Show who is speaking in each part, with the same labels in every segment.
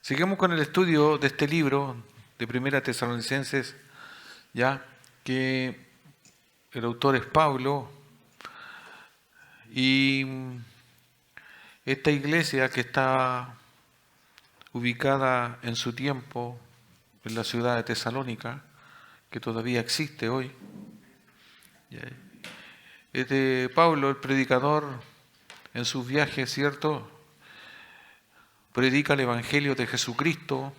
Speaker 1: Seguimos con el estudio de este libro de Primera Tesalonicenses, ya que el autor es Pablo, y esta iglesia que está ubicada en su tiempo en la ciudad de Tesalónica, que todavía existe hoy, ya, es de Pablo, el predicador, en sus viajes, ¿cierto? Predica el Evangelio de Jesucristo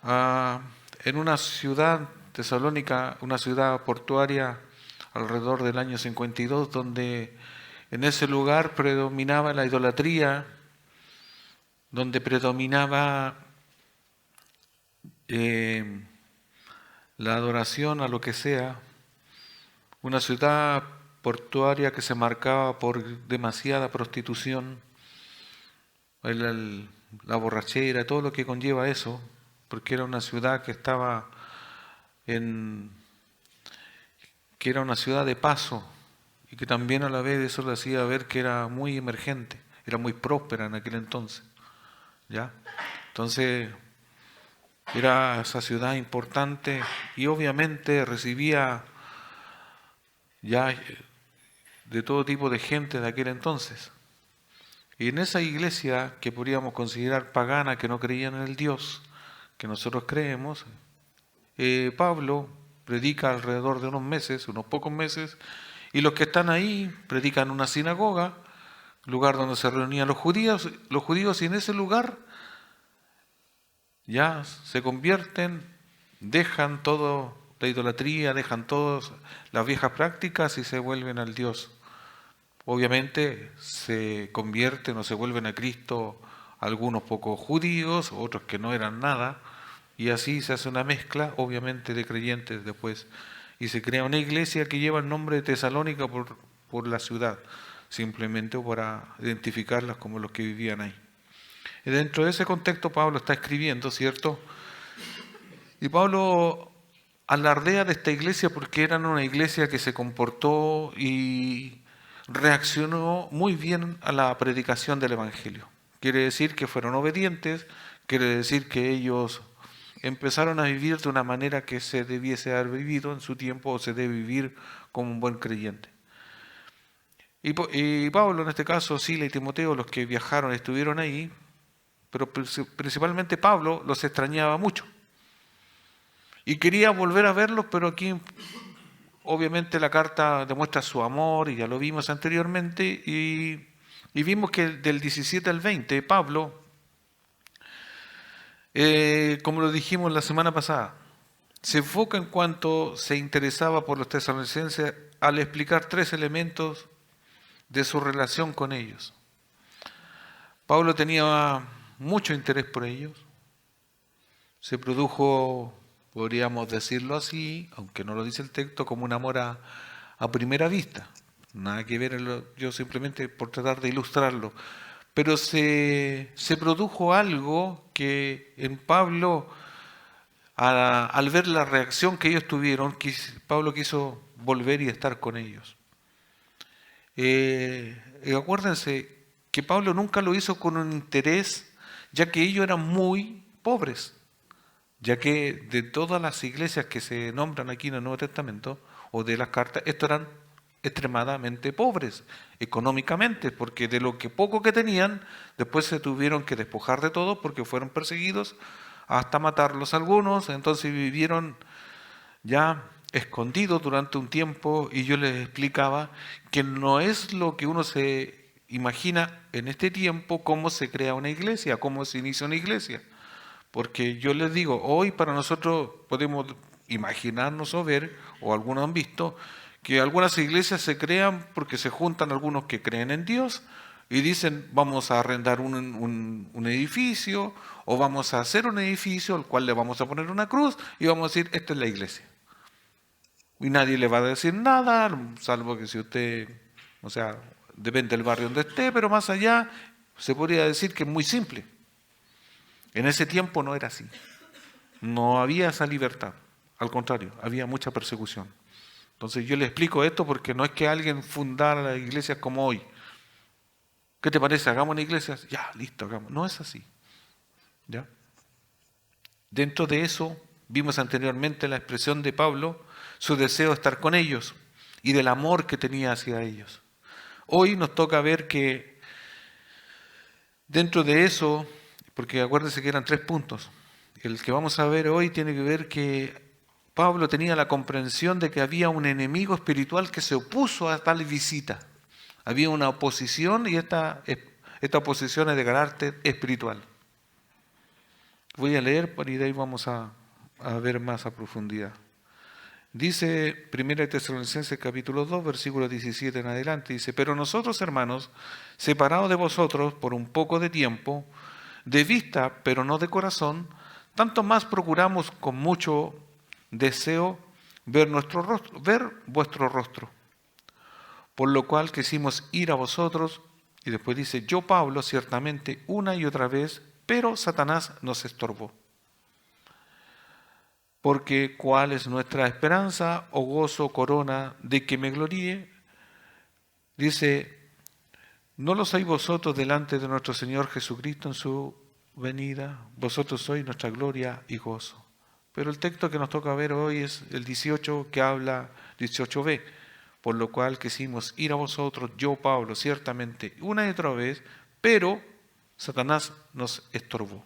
Speaker 1: en una ciudad, Tesalónica, una ciudad portuaria alrededor del año 52, donde en ese lugar predominaba la idolatría, donde predominaba la adoración a lo que sea, una ciudad portuaria que se marcaba por demasiada prostitución, la borrachera, todo lo que conlleva eso, porque era una ciudad que que era una ciudad de paso y que también a la vez eso le hacía ver que era muy emergente, era muy próspera en aquel entonces, ¿ya? Entonces era esa ciudad importante y obviamente recibía ya de todo tipo de gente de aquel entonces. Y en esa iglesia que podríamos considerar pagana, que no creían en el Dios que nosotros creemos, Pablo predica alrededor de unos meses, unos pocos meses, y los que están ahí predican en una sinagoga, lugar donde se reunían los judíos, y en ese lugar ya se convierten, dejan todo la idolatría, dejan todas las viejas prácticas y se vuelven al Dios. Obviamente se convierten o se vuelven a Cristo algunos pocos judíos, otros que no eran nada, y así se hace una mezcla, obviamente, de creyentes después. Y se crea una iglesia que lleva el nombre de Tesalónica por la ciudad, simplemente para identificarlas como los que vivían ahí. Y dentro de ese contexto Pablo está escribiendo, ¿cierto? Y Pablo alardea de esta iglesia porque era una iglesia que se comportó y reaccionó muy bien a la predicación del Evangelio. Quiere decir que fueron obedientes, quiere decir que ellos empezaron a vivir de una manera que se debiese haber vivido en su tiempo o se debe vivir como un buen creyente. Y Pablo, en este caso, Sila y Timoteo, los que viajaron, estuvieron ahí, pero principalmente Pablo los extrañaba mucho. Y quería volver a verlos, pero aquí obviamente la carta demuestra su amor, y ya lo vimos anteriormente, y vimos que del 17 al 20, Pablo, como lo dijimos la semana pasada, se enfoca en cuanto se interesaba por los tesalonicenses al explicar tres elementos de su relación con ellos. Pablo tenía mucho interés por ellos, se produjo, podríamos decirlo así, aunque no lo dice el texto, como un amor a primera vista. Nada que ver, yo simplemente por tratar de ilustrarlo. Pero se produjo algo que en Pablo, al ver la reacción que ellos tuvieron, Pablo quiso volver y estar con ellos. Acuérdense que Pablo nunca lo hizo con un interés, ya que ellos eran muy pobres, ya que de todas las iglesias que se nombran aquí en el Nuevo Testamento, o de las cartas, estos eran extremadamente pobres económicamente, porque de lo que poco que tenían, después se tuvieron que despojar de todo porque fueron perseguidos hasta matarlos algunos, entonces vivieron ya escondidos durante un tiempo, y yo les explicaba que no es lo que uno se imagina en este tiempo cómo se crea una iglesia, cómo se inicia una iglesia. Porque yo les digo, hoy para nosotros podemos imaginarnos o ver, o algunos han visto, que algunas iglesias se crean porque se juntan algunos que creen en Dios y dicen, vamos a arrendar un edificio, o vamos a hacer un edificio al cual le vamos a poner una cruz y vamos a decir, esta es la iglesia. Y nadie le va a decir nada, salvo que si usted, o sea, depende del barrio donde esté, pero más allá se podría decir que es muy simple. En ese tiempo no era así. No había esa libertad. Al contrario, había mucha persecución. Entonces yo le explico esto porque no es que alguien fundara las iglesias como hoy. ¿Qué te parece? ¿Hagamos una iglesia? Ya, listo, hagamos. No es así. ¿Ya? Dentro de eso, vimos anteriormente la expresión de Pablo, su deseo de estar con ellos y del amor que tenía hacia ellos. Hoy nos toca ver que dentro de eso, porque acuérdense que eran 3 puntos, el que vamos a ver hoy tiene que ver que Pablo tenía la comprensión de que había un enemigo espiritual que se opuso a tal visita. Había una oposición y esta oposición es de carácter espiritual. Voy a leer y de ahí vamos a ver más a profundidad. Dice 1 Tesalonicenses capítulo 2, versículo 17 en adelante, dice: pero nosotros, hermanos, separados de vosotros por un poco de tiempo, de vista pero no de corazón, tanto más procuramos con mucho deseo ver vuestro rostro, por lo cual quisimos ir a vosotros. Y después dice: yo, Pablo, ciertamente una y otra vez, pero Satanás nos estorbó. Porque ¿cuál es nuestra esperanza o gozo, corona de que me gloríe? Dice: ¿no lo sois vosotros delante de nuestro Señor Jesucristo en su venida? Vosotros sois nuestra gloria y gozo. Pero el texto que nos toca ver hoy es el 18, que habla 18b. Por lo cual quisimos ir a vosotros, yo, Pablo, ciertamente una y otra vez, pero Satanás nos estorbó.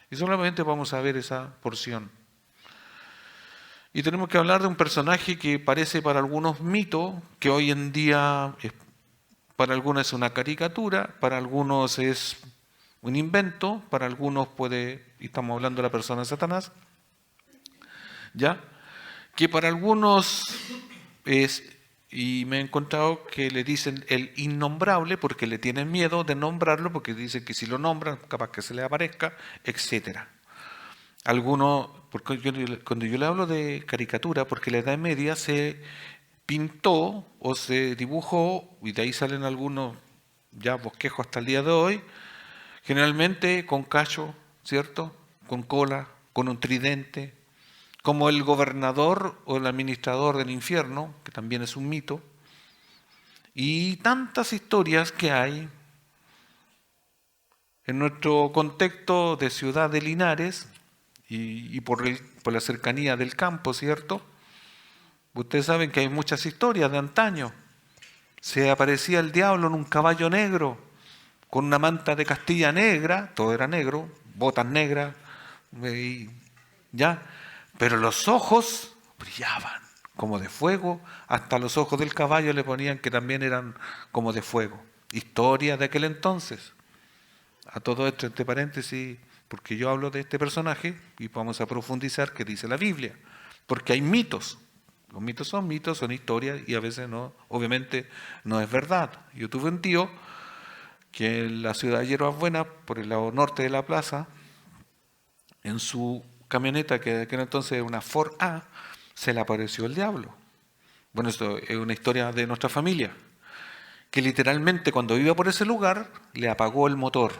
Speaker 1: Y solamente vamos a ver esa porción. Y tenemos que hablar de un personaje que parece para algunos mito, que hoy en día para algunos es una caricatura, para algunos es un invento, para algunos y estamos hablando de la persona de Satanás, ¿ya? Que para algunos es, y me he encontrado que le dicen el innombrable porque le tienen miedo de nombrarlo, porque dicen que si lo nombran capaz que se le aparezca, etcétera. Algunos, porque cuando yo le hablo de caricatura, porque la Edad Media se pintó o se dibujó, y de ahí salen algunos ya bosquejos hasta el día de hoy, generalmente con cacho, ¿cierto? Con cola, con un tridente, como el gobernador o el administrador del infierno, que también es un mito, y tantas historias que hay en nuestro contexto de ciudad de Linares, y por la cercanía del campo, ¿cierto? Ustedes saben que hay muchas historias de antaño. Se aparecía el diablo en un caballo negro, con una manta de Castilla negra, todo era negro, botas negras, ¿ya? Pero los ojos brillaban como de fuego, hasta los ojos del caballo le ponían que también eran como de fuego. Historia de aquel entonces. A todo esto, entre paréntesis, porque yo hablo de este personaje y vamos a profundizar qué dice la Biblia. Porque hay mitos. Los mitos, son historias y a veces no, obviamente no es verdad. Yo tuve un tío que en la ciudad de Hierbas Buenas, por el lado norte de la plaza, en su camioneta, que de aquel entonces era una Ford A, se le apareció el diablo. Bueno, esto es una historia de nuestra familia, que literalmente cuando iba por ese lugar le apagó el motor.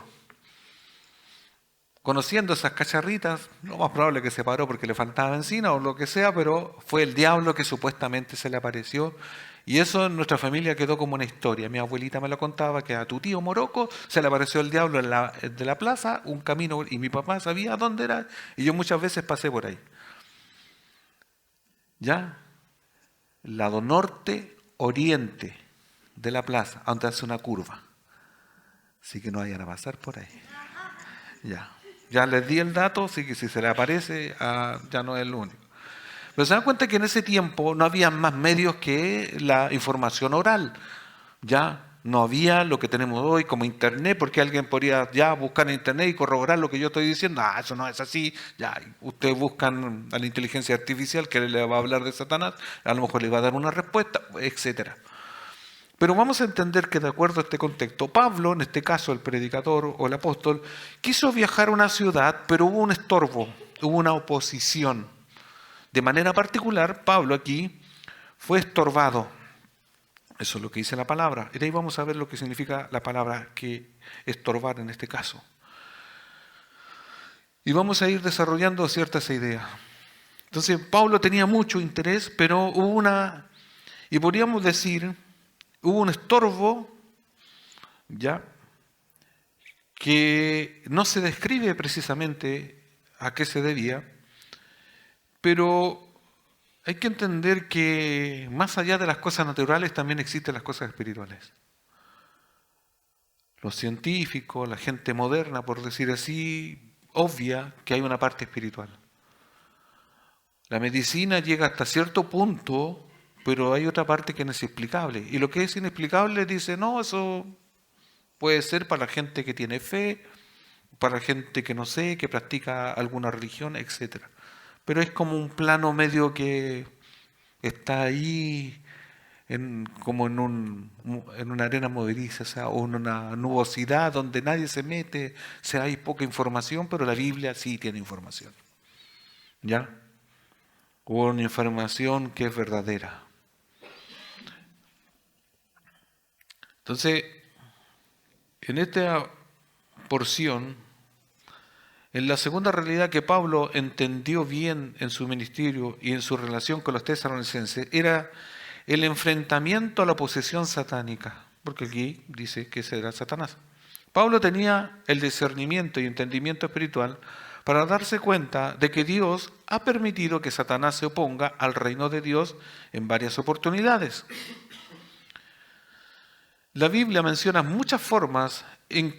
Speaker 1: Conociendo esas cacharritas, lo más probable es que se paró porque le faltaba benzina o lo que sea, pero fue el diablo que supuestamente se le apareció. Y eso en nuestra familia quedó como una historia. Mi abuelita me lo contaba, que a tu tío Moroco se le apareció el diablo de la plaza, un camino, y mi papá sabía dónde era, y yo muchas veces pasé por ahí. ¿Ya? Lado norte, oriente de la plaza, donde hace una curva. Así que no vayan a pasar por ahí. Ya. Ya les di el dato, así que si se le aparece, ya no es el único. Pero se dan cuenta que en ese tiempo no había más medios que la información oral. Ya no había lo que tenemos hoy como internet, porque alguien podría ya buscar en internet y corroborar lo que yo estoy diciendo. Eso no es así. Ya, ustedes buscan a la inteligencia artificial que le va a hablar de Satanás, a lo mejor le va a dar una respuesta, etcétera. Pero vamos a entender que de acuerdo a este contexto, Pablo, en este caso el predicador o el apóstol, quiso viajar a una ciudad, pero hubo un estorbo, hubo una oposición. De manera particular, Pablo aquí fue estorbado. Eso es lo que dice la palabra. Y de ahí vamos a ver lo que significa la palabra que estorbar en este caso. Y vamos a ir desarrollando ciertas ideas. Entonces, Pablo tenía mucho interés, pero hubo y podríamos decir, hubo un estorbo, ¿ya? que no se describe precisamente a qué se debía, pero hay que entender que más allá de las cosas naturales también existen las cosas espirituales. Los científicos, la gente moderna, por decir así, obvia que hay una parte espiritual. La medicina llega hasta cierto punto, pero hay otra parte que no es inexplicable. Y lo que es inexplicable dice, no, eso puede ser para la gente que tiene fe, para la gente que no sé, que practica alguna religión, etcétera. Pero es como un plano medio que está ahí como en una arena movediza, o sea, o en una nubosidad donde nadie se mete, o sea, hay poca información, pero la Biblia sí tiene información. ¿Ya? O una información que es verdadera. Entonces, en esta porción, en la segunda realidad que Pablo entendió bien en su ministerio y en su relación con los tesalonicenses, era el enfrentamiento a la posesión satánica, porque aquí dice que ese era Satanás. Pablo tenía el discernimiento y entendimiento espiritual para darse cuenta de que Dios ha permitido que Satanás se oponga al reino de Dios en varias oportunidades. La Biblia menciona muchas formas en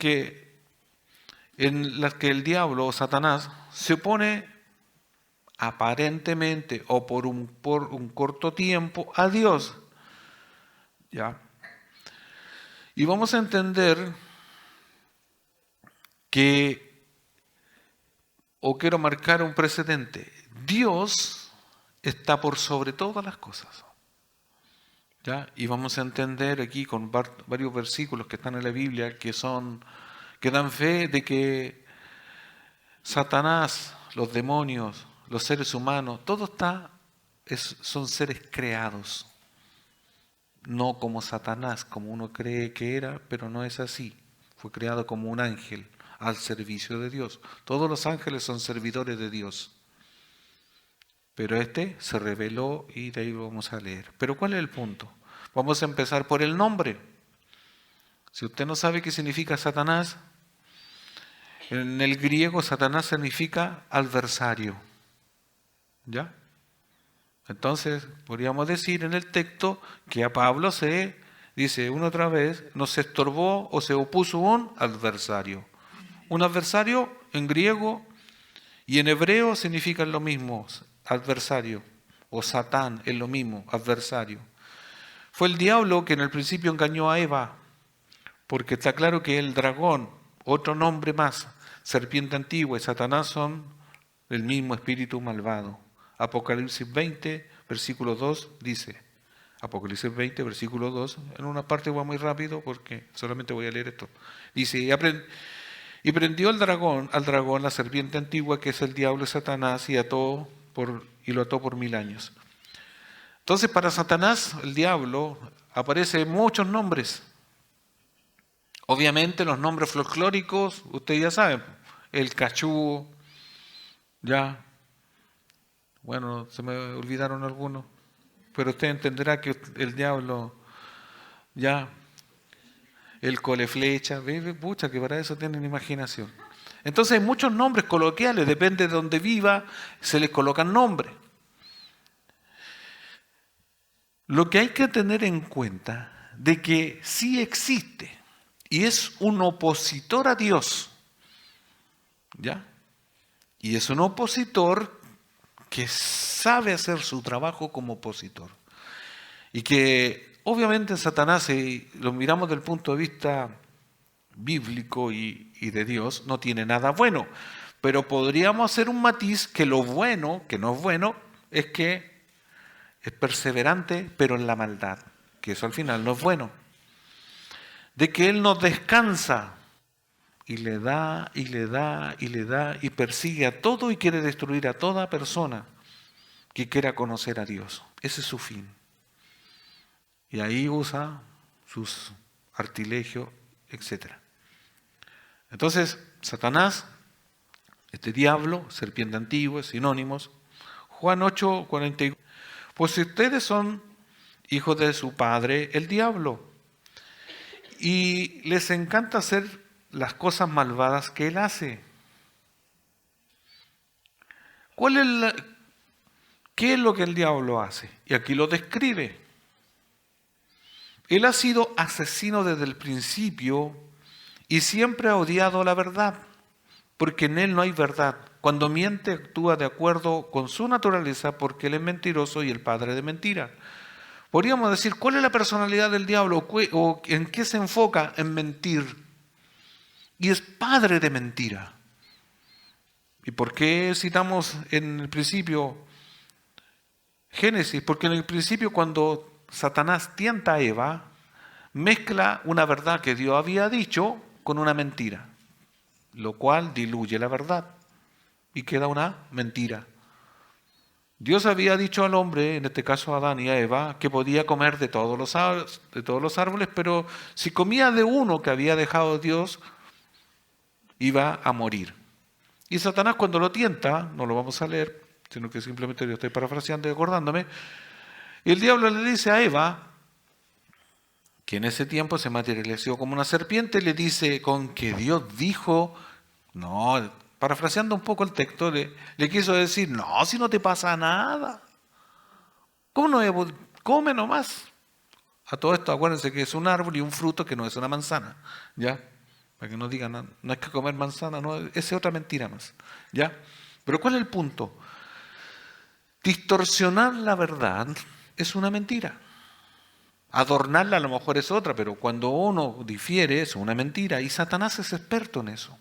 Speaker 1: las que el diablo o Satanás se opone aparentemente o por un corto tiempo a Dios. ¿Ya? Y vamos a entender quiero marcar un precedente. Dios está por sobre todas las cosas. ¿Ya? Y vamos a entender aquí con varios versículos que están en la Biblia que dan fe de que Satanás, los demonios, los seres humanos, todo son seres creados. No como Satanás, como uno cree que era, pero no es así. Fue creado como un ángel al servicio de Dios. Todos los ángeles son servidores de Dios. Pero este se reveló y de ahí vamos a leer. Pero ¿cuál es el punto? Vamos a empezar por el nombre. Si usted no sabe qué significa Satanás, en el griego Satanás significa adversario. ¿Ya? Entonces, podríamos decir en el texto que a Pablo dice una otra vez, no se estorbó o se opuso un adversario. Un adversario en griego y en hebreo significan lo mismo, adversario, o Satán es lo mismo, adversario. Fue el diablo que en el principio engañó a Eva, porque está claro que el dragón, otro nombre más, serpiente antigua y Satanás son el mismo espíritu malvado. Apocalipsis 20, versículo 2 dice, Apocalipsis 20, versículo 2, en una parte voy muy rápido porque solamente voy a leer esto. Dice, y prendió al dragón, la serpiente antigua que es el diablo y Satanás, y lo ató por 1000 años. Entonces para Satanás, el diablo, aparecen muchos nombres. Obviamente los nombres folclóricos, ustedes ya saben, el cachú, ya, bueno, se me olvidaron algunos, pero usted entenderá que el diablo, ya, el coleflecha, pucha, que para eso tienen imaginación. Entonces hay muchos nombres coloquiales, depende de donde viva, se les colocan nombres. Lo que hay que tener en cuenta de que sí existe y es un opositor a Dios, ¿ya? Y es un opositor que sabe hacer su trabajo como opositor. Y que obviamente Satanás, si lo miramos desde el punto de vista bíblico y de Dios, no tiene nada bueno. Pero podríamos hacer un matiz que lo bueno, que no es bueno, es que es perseverante, pero en la maldad, que eso al final no es bueno. De que Él nos descansa y le da, y le da, y le da, y persigue a todo y quiere destruir a toda persona que quiera conocer a Dios. Ese es su fin. Y ahí usa sus artilegios, etc. Entonces, Satanás, este diablo, serpiente antigua, sinónimos. Juan 8, 44. Pues si ustedes son hijos de su padre, el diablo, y les encanta hacer las cosas malvadas que él hace. ¿Qué es lo que el diablo hace? Y aquí lo describe. Él ha sido asesino desde el principio y siempre ha odiado la verdad, porque en él no hay verdad. Cuando miente, actúa de acuerdo con su naturaleza, porque él es mentiroso y el padre de mentira. Podríamos decir, ¿cuál es la personalidad del diablo? ¿O en qué se enfoca? En mentir. Y es padre de mentira. ¿Y por qué citamos en el principio Génesis? Porque en el principio, cuando Satanás tienta a Eva, mezcla una verdad que Dios había dicho con una mentira, lo cual diluye la verdad y queda una mentira. Dios había dicho al hombre, en este caso a Adán y a Eva, que podía comer de todos los árboles, pero si comía de uno que había dejado Dios, iba a morir. Y Satanás, cuando lo tienta, no lo vamos a leer, sino que simplemente yo estoy parafraseando y acordándome, y el diablo le dice a Eva, que en ese tiempo se materializó como una serpiente, le dice, con que Dios dijo, no, parafraseando un poco el texto, le quiso decir, no, si no te pasa nada. ¿Cómo no? Come nomás. A todo esto, acuérdense que es un árbol y un fruto que no es una manzana, ¿ya? Para que no digan, no, no hay que comer manzana, no, esa es otra mentira más, ¿ya? Pero ¿cuál es el punto? Distorsionar la verdad es una mentira. Adornarla a lo mejor es otra, pero cuando uno difiere es una mentira y Satanás es experto en eso.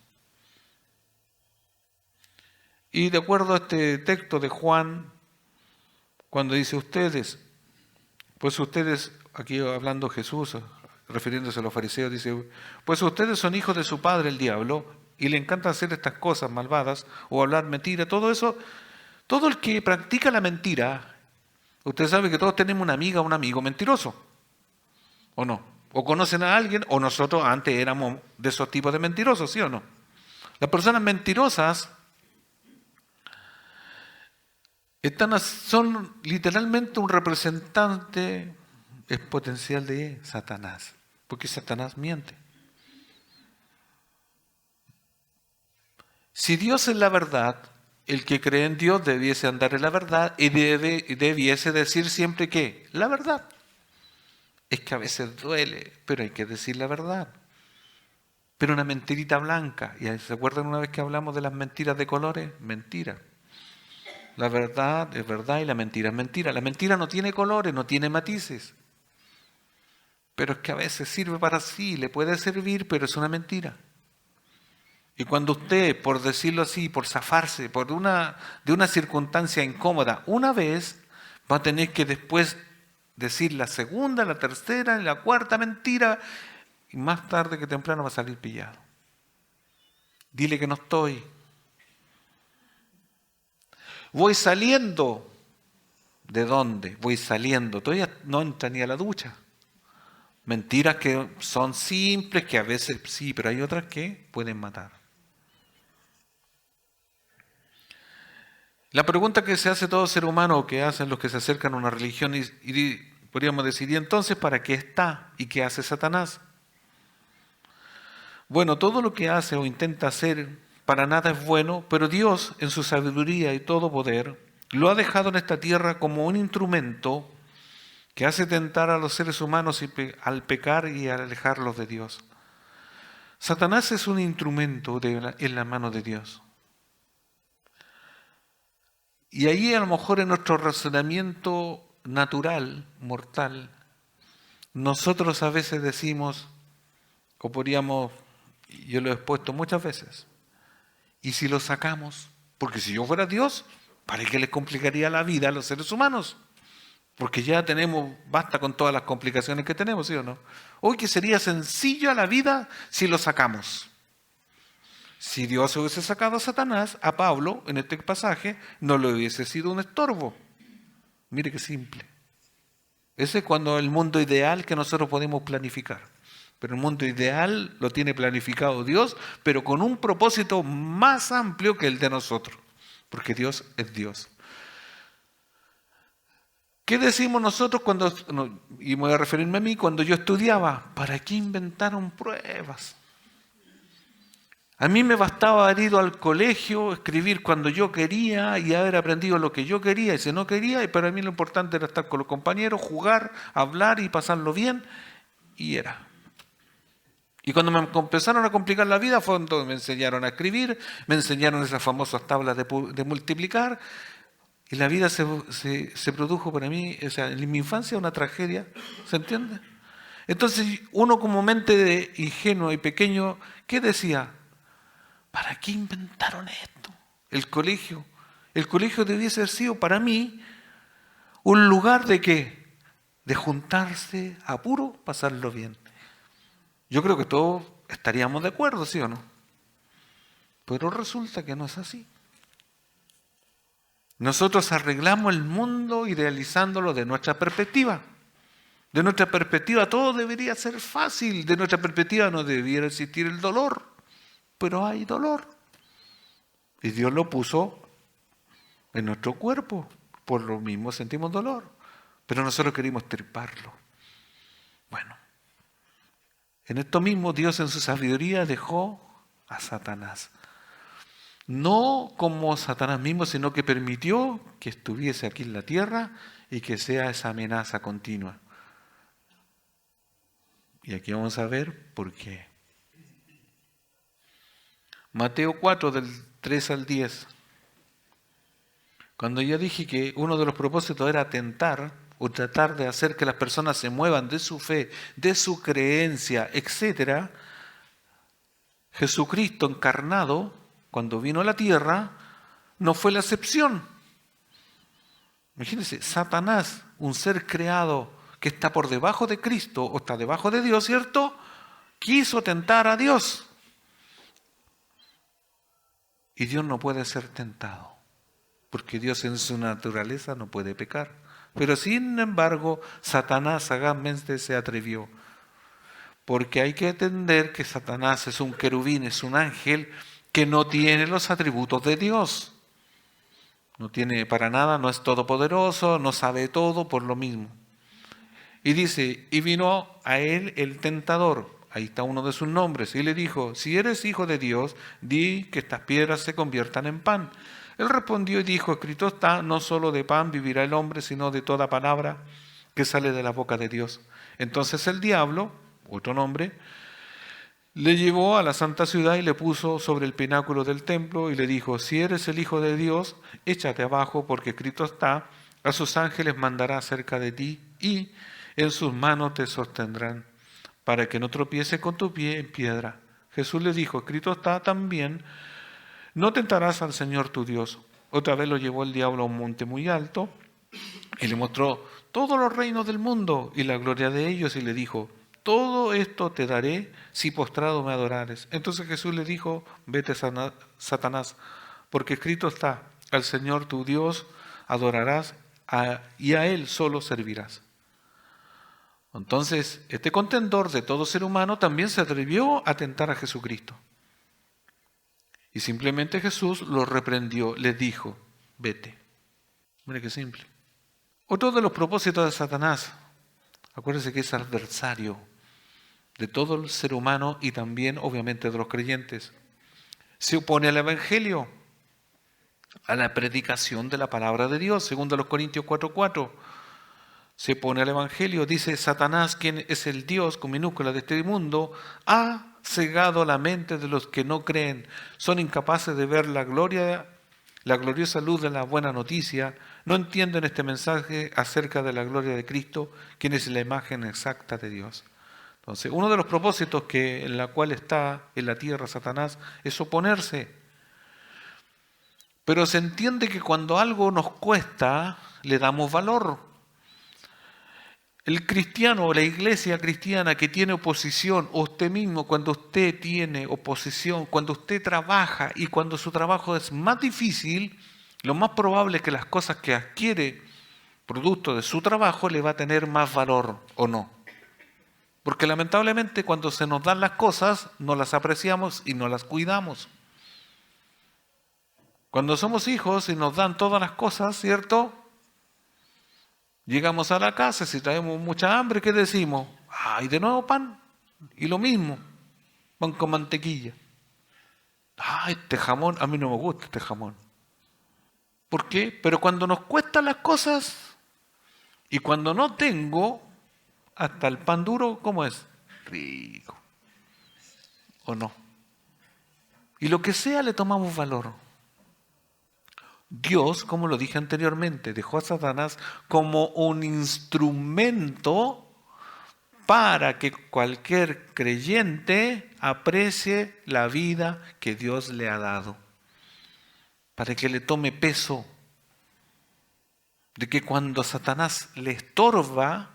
Speaker 1: Y de acuerdo a este texto de Juan, cuando dice ustedes, pues ustedes, aquí hablando Jesús, refiriéndose a los fariseos, dice, pues ustedes son hijos de su padre el diablo y le encanta hacer estas cosas malvadas o hablar mentira, todo eso, todo el que practica la mentira, usted sabe que todos tenemos una amiga o un amigo mentiroso, ¿o no? O conocen a alguien, o nosotros antes éramos de esos tipos de mentirosos, ¿sí o no? Las personas mentirosas son literalmente un representante potencial de Satanás, porque Satanás miente. Si Dios es la verdad, el que cree en Dios debiese andar en la verdad y debiese decir siempre que la verdad. Es que a veces duele, pero hay que decir la verdad. Pero una mentirita blanca, ¿y se acuerdan una vez que hablamos de las mentiras de colores? Mentira. La verdad es verdad y la mentira es mentira. La mentira no tiene colores, no tiene matices. Pero es que a veces sirve para sí, le puede servir, pero es una mentira. Y cuando usted, por decirlo así, por zafarse de una circunstancia incómoda, una vez, va a tener que después decir la segunda, la tercera y la cuarta mentira, y más tarde que temprano va a salir pillado. Dile que no estoy. Voy saliendo. ¿De dónde? Voy saliendo. Todavía no entra ni a la ducha. Mentiras que son simples, que a veces sí, pero hay otras que pueden matar. La pregunta que se hace todo ser humano, o que hacen los que se acercan a una religión, y podríamos decir, ¿y entonces para qué está? ¿Y qué hace Satanás? Bueno, todo lo que hace o intenta hacer para nada es bueno, pero Dios, en su sabiduría y todo poder, lo ha dejado en esta tierra como un instrumento que hace tentar a los seres humanos al pecar y a alejarlos de Dios. Satanás es un instrumento en la mano de Dios. Y ahí a lo mejor en nuestro razonamiento natural, mortal, nosotros a veces decimos, o podríamos, yo lo he expuesto muchas veces, ¿y si lo sacamos? Porque si yo fuera Dios, ¿para qué les complicaría la vida a los seres humanos? Porque ya basta con todas las complicaciones que tenemos, ¿sí o no? Hoy que sería sencilla la vida si lo sacamos. Si Dios hubiese sacado a Satanás, a Pablo, en este pasaje, no le hubiese sido un estorbo. Mire qué simple. Ese es cuando el mundo ideal que nosotros podemos planificar. Pero el mundo ideal lo tiene planificado Dios, pero con un propósito más amplio que el de nosotros. Porque Dios es Dios. ¿Qué decimos nosotros y me voy a referirme a mí, cuando yo estudiaba? ¿Para qué inventaron pruebas? A mí me bastaba haber ido al colegio, escribir cuando yo quería y haber aprendido lo que yo quería y si no quería, y para mí lo importante era estar con los compañeros, jugar, hablar y pasarlo bien, y era. Y cuando me empezaron a complicar la vida fue cuando me enseñaron a escribir, me enseñaron esas famosas tablas de multiplicar, y la vida se produjo para mí, o sea, en mi infancia una tragedia, ¿se entiende? Entonces uno como mente de ingenuo y pequeño, ¿qué decía? ¿Para qué inventaron esto? El colegio. El colegio debiese haber sido para mí un lugar de qué? De juntarse a puro pasarlo bien. Yo creo que todos estaríamos de acuerdo, ¿sí o no? Pero resulta que no es así. Nosotros arreglamos el mundo idealizándolo de nuestra perspectiva. De nuestra perspectiva todo debería ser fácil. De nuestra perspectiva no debiera existir el dolor. Pero hay dolor. Y Dios lo puso en nuestro cuerpo. Por lo mismo sentimos dolor. Pero nosotros queremos triparlo. Bueno, en esto mismo Dios en su sabiduría dejó a Satanás. No como Satanás mismo, sino que permitió que estuviese aquí en la tierra y que sea esa amenaza continua. Y aquí vamos a ver por qué. Mateo 4, del 3 al 10. Cuando yo dije que uno de los propósitos era tentar o tratar de hacer que las personas se muevan de su fe, de su creencia, etc., Jesucristo encarnado, cuando vino a la tierra, no fue la excepción. Imagínense, Satanás, un ser creado que está por debajo de Cristo o está debajo de Dios, ¿cierto? Quiso tentar a Dios. Y Dios no puede ser tentado, porque Dios en su naturaleza no puede pecar. Pero sin embargo, Satanás sagazmente se atrevió, porque hay que entender que Satanás es un querubín, es un ángel que no tiene los atributos de Dios. No tiene para nada, no es todopoderoso, no sabe todo por lo mismo. Y dice, y vino a él el tentador, ahí está uno de sus nombres, y le dijo, si eres hijo de Dios, di que estas piedras se conviertan en pan. Él respondió y dijo, escrito está, no solo de pan vivirá el hombre, sino de toda palabra que sale de la boca de Dios. Entonces el diablo, otro nombre, le llevó a la santa ciudad y le puso sobre el pináculo del templo y le dijo, si eres el Hijo de Dios, échate abajo, porque escrito está, a sus ángeles mandará cerca de ti y en sus manos te sostendrán, para que no tropiece con tu pie en piedra. Jesús le dijo, escrito está también, no tentarás al Señor tu Dios. Otra vez lo llevó el diablo a un monte muy alto y le mostró todos los reinos del mundo y la gloria de ellos y le dijo, todo esto te daré si postrado me adorares. Entonces Jesús le dijo, vete Satanás, porque escrito está, al Señor tu Dios adorarás y a Él solo servirás. Entonces, este contendor de todo ser humano también se atrevió a tentar a Jesucristo. Y simplemente Jesús lo reprendió, le dijo, vete. Mira qué simple. Otro de los propósitos de Satanás, acuérdense que es adversario de todo el ser humano y también obviamente de los creyentes. Se opone al Evangelio, a la predicación de la palabra de Dios, segundo los Corintios 4:4. Se opone al Evangelio, dice Satanás, quien es el Dios con minúscula de este mundo, ha cegado la mente de los que no creen, son incapaces de ver la gloriosa luz de la buena noticia, no entienden este mensaje acerca de la gloria de Cristo, quien es la imagen exacta de Dios. Entonces, uno de los propósitos en la cual está en la tierra Satanás es oponerse. Pero se entiende que cuando algo nos cuesta, le damos valor. El cristiano o la iglesia cristiana que tiene oposición, o usted mismo cuando usted tiene oposición, cuando usted trabaja y cuando su trabajo es más difícil, lo más probable es que las cosas que adquiere producto de su trabajo le va a tener más valor o no. Porque lamentablemente cuando se nos dan las cosas no las apreciamos y no las cuidamos. Cuando somos hijos y nos dan todas las cosas, ¿cierto? Llegamos a la casa, si traemos mucha hambre, ¿qué decimos? ¡Ay, de nuevo pan! Y lo mismo, pan con mantequilla. Ah, este jamón, a mí no me gusta este jamón. ¿Por qué? Pero cuando nos cuestan las cosas y cuando no tengo, hasta el pan duro, ¿cómo es? Rico, ¿o no? Y lo que sea le tomamos valor. Dios, como lo dije anteriormente, dejó a Satanás como un instrumento para que cualquier creyente aprecie la vida que Dios le ha dado, para que le tome peso, de que cuando Satanás le estorba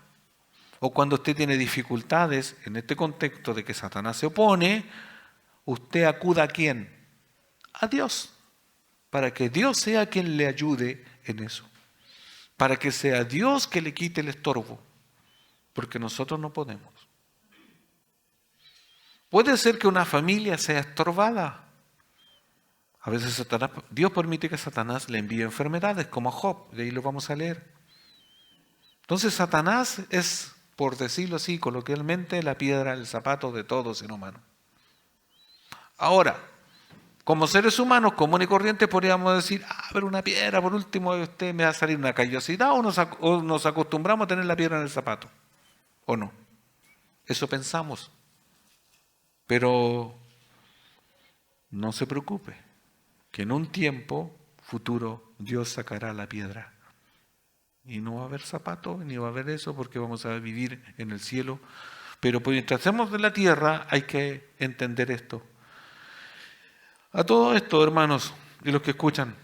Speaker 1: o cuando usted tiene dificultades en este contexto de que Satanás se opone, usted acuda a quién? A Dios, para que Dios sea quien le ayude en eso, para que sea Dios que le quite el estorbo, porque nosotros no podemos. Puede ser que una familia sea estorbada. A veces Dios permite que Satanás le envíe enfermedades, como a Job, de ahí lo vamos a leer. Entonces Satanás es, por decirlo así coloquialmente, la piedra del zapato de todo ser humano. Ahora, como seres humanos común y corriente podríamos decir, pero una piedra, por último, usted me va a salir una callosidad, o nos acostumbramos a tener la piedra en el zapato, ¿o no? Eso pensamos. Pero no se preocupe, que en un tiempo futuro Dios sacará la piedra. Y no va a haber zapato, ni va a haber eso, porque vamos a vivir en el cielo. Pero mientras estemos en la tierra hay que entender esto. A todo esto, hermanos, y los que escuchan,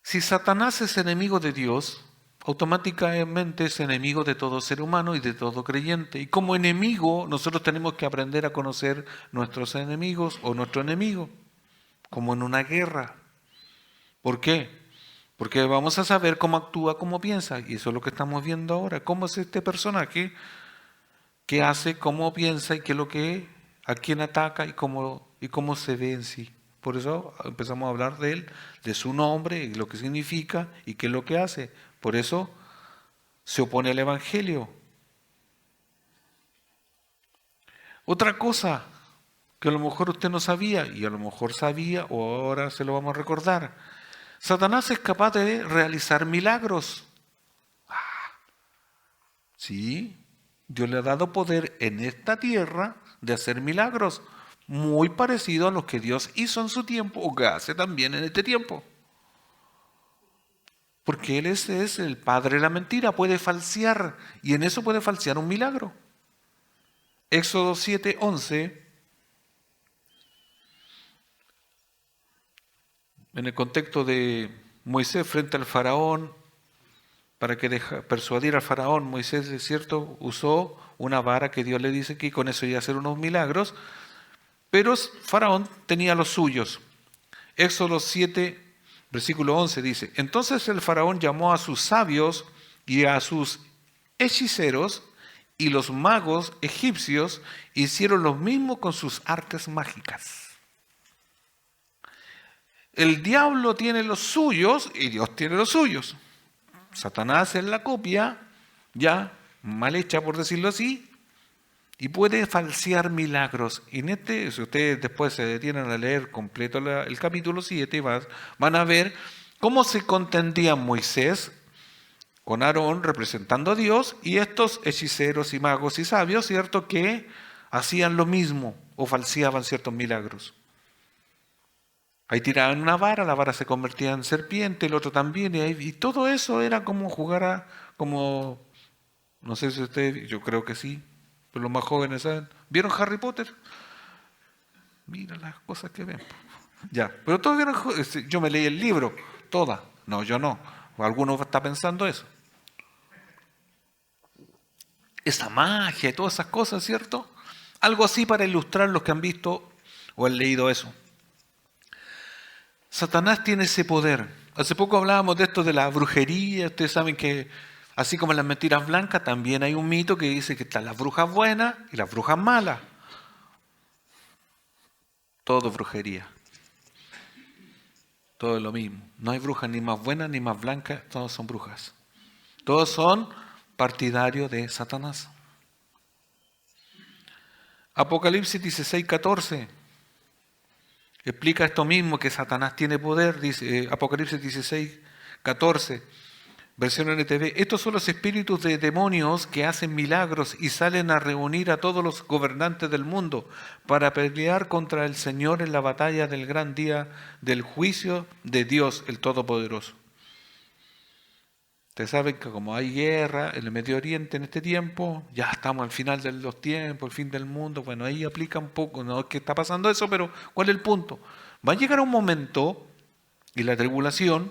Speaker 1: si Satanás es enemigo de Dios, automáticamente es enemigo de todo ser humano y de todo creyente. Y como enemigo, nosotros tenemos que aprender a conocer nuestros enemigos o nuestro enemigo, como en una guerra. ¿Por qué? Porque vamos a saber cómo actúa, cómo piensa. Y eso es lo que estamos viendo ahora. ¿Cómo es este personaje? ¿Qué hace? ¿Cómo piensa? ¿Y qué es lo que es? ¿A quién ataca? ¿Y cómo se ve en sí? Por eso empezamos a hablar de él, de su nombre, y lo que significa y qué es lo que hace. Por eso se opone al Evangelio. Otra cosa que a lo mejor usted no sabía, y a lo mejor sabía, o ahora se lo vamos a recordar. Satanás es capaz de realizar milagros. Sí, Dios le ha dado poder en esta tierra de hacer milagros, muy parecido a los que Dios hizo en su tiempo o que hace también en este tiempo. Porque Él es el padre de la mentira, puede falsear y en eso puede falsear un milagro. Éxodo 7:11, en el contexto de Moisés frente al faraón, para que persuadir al faraón, Moisés, es cierto, usó una vara que Dios le dice que con eso iba a hacer unos milagros, pero faraón tenía los suyos. Éxodo 7, versículo 11 dice, entonces el faraón llamó a sus sabios y a sus hechiceros, y los magos egipcios hicieron lo mismo con sus artes mágicas. El diablo tiene los suyos y Dios tiene los suyos. Satanás es la copia, ya mal hecha por decirlo así, y puede falsear milagros. Y si ustedes después se detienen a leer completo el capítulo 7, van a ver cómo se contendía Moisés con Aarón representando a Dios y estos hechiceros y magos y sabios, ¿cierto?, que hacían lo mismo o falseaban ciertos milagros. Ahí tiraban una vara, la vara se convertía en serpiente, el otro también, y todo eso era como jugar como, no sé si ustedes, yo creo que sí, pero los más jóvenes saben. ¿Vieron Harry Potter? Mira las cosas que ven. Ya, pero todos vieron, yo me leí el libro, todas. No, yo no. Alguno está pensando eso. Esa magia y todas esas cosas, ¿cierto? Algo así para ilustrar los que han visto o han leído eso. Satanás tiene ese poder. Hace poco hablábamos de esto de la brujería. Ustedes saben que así como en las mentiras blancas, también hay un mito que dice que están las brujas buenas y las brujas malas. Todo es brujería. Todo es lo mismo. No hay brujas ni más buenas ni más blancas, todos son brujas. Todos son partidarios de Satanás. Apocalipsis 16:14. Explica esto mismo, que Satanás tiene poder, dice Apocalipsis 16, 14, versión NTV. Estos son los espíritus de demonios que hacen milagros y salen a reunir a todos los gobernantes del mundo para pelear contra el Señor en la batalla del gran día del juicio de Dios, el Todopoderoso. Ustedes saben que como hay guerra en el Medio Oriente en este tiempo, ya estamos al final de los tiempos, el fin del mundo, bueno, ahí aplica un poco, no es que está pasando eso, pero ¿cuál es el punto? Va a llegar un momento, y la tribulación,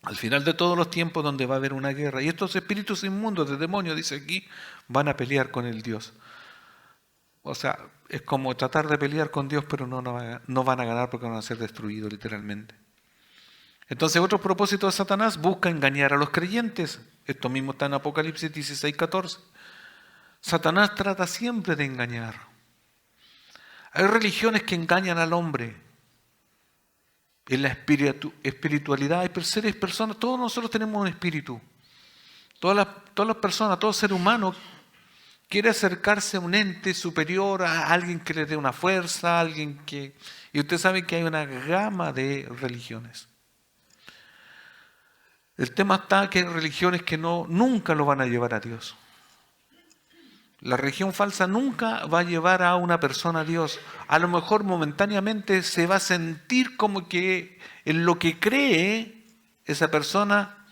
Speaker 1: al final de todos los tiempos, donde va a haber una guerra, y estos espíritus inmundos de demonios, dice aquí, van a pelear con el Dios. O sea, es como tratar de pelear con Dios, pero no van a ganar porque van a ser destruidos literalmente. Entonces, otro propósito de Satanás busca engañar a los creyentes. Esto mismo está en Apocalipsis 16, 14. Satanás trata siempre de engañar. Hay religiones que engañan al hombre. En la espiritualidad hay seres, personas, todos nosotros tenemos un espíritu. Todas las personas, todo ser humano quiere acercarse a un ente superior, a alguien que le dé una fuerza, a alguien que... Y usted sabe que hay una gama de religiones. El tema está que hay religiones que nunca lo van a llevar a Dios. La religión falsa nunca va a llevar a una persona a Dios. A lo mejor momentáneamente se va a sentir como que en lo que cree esa persona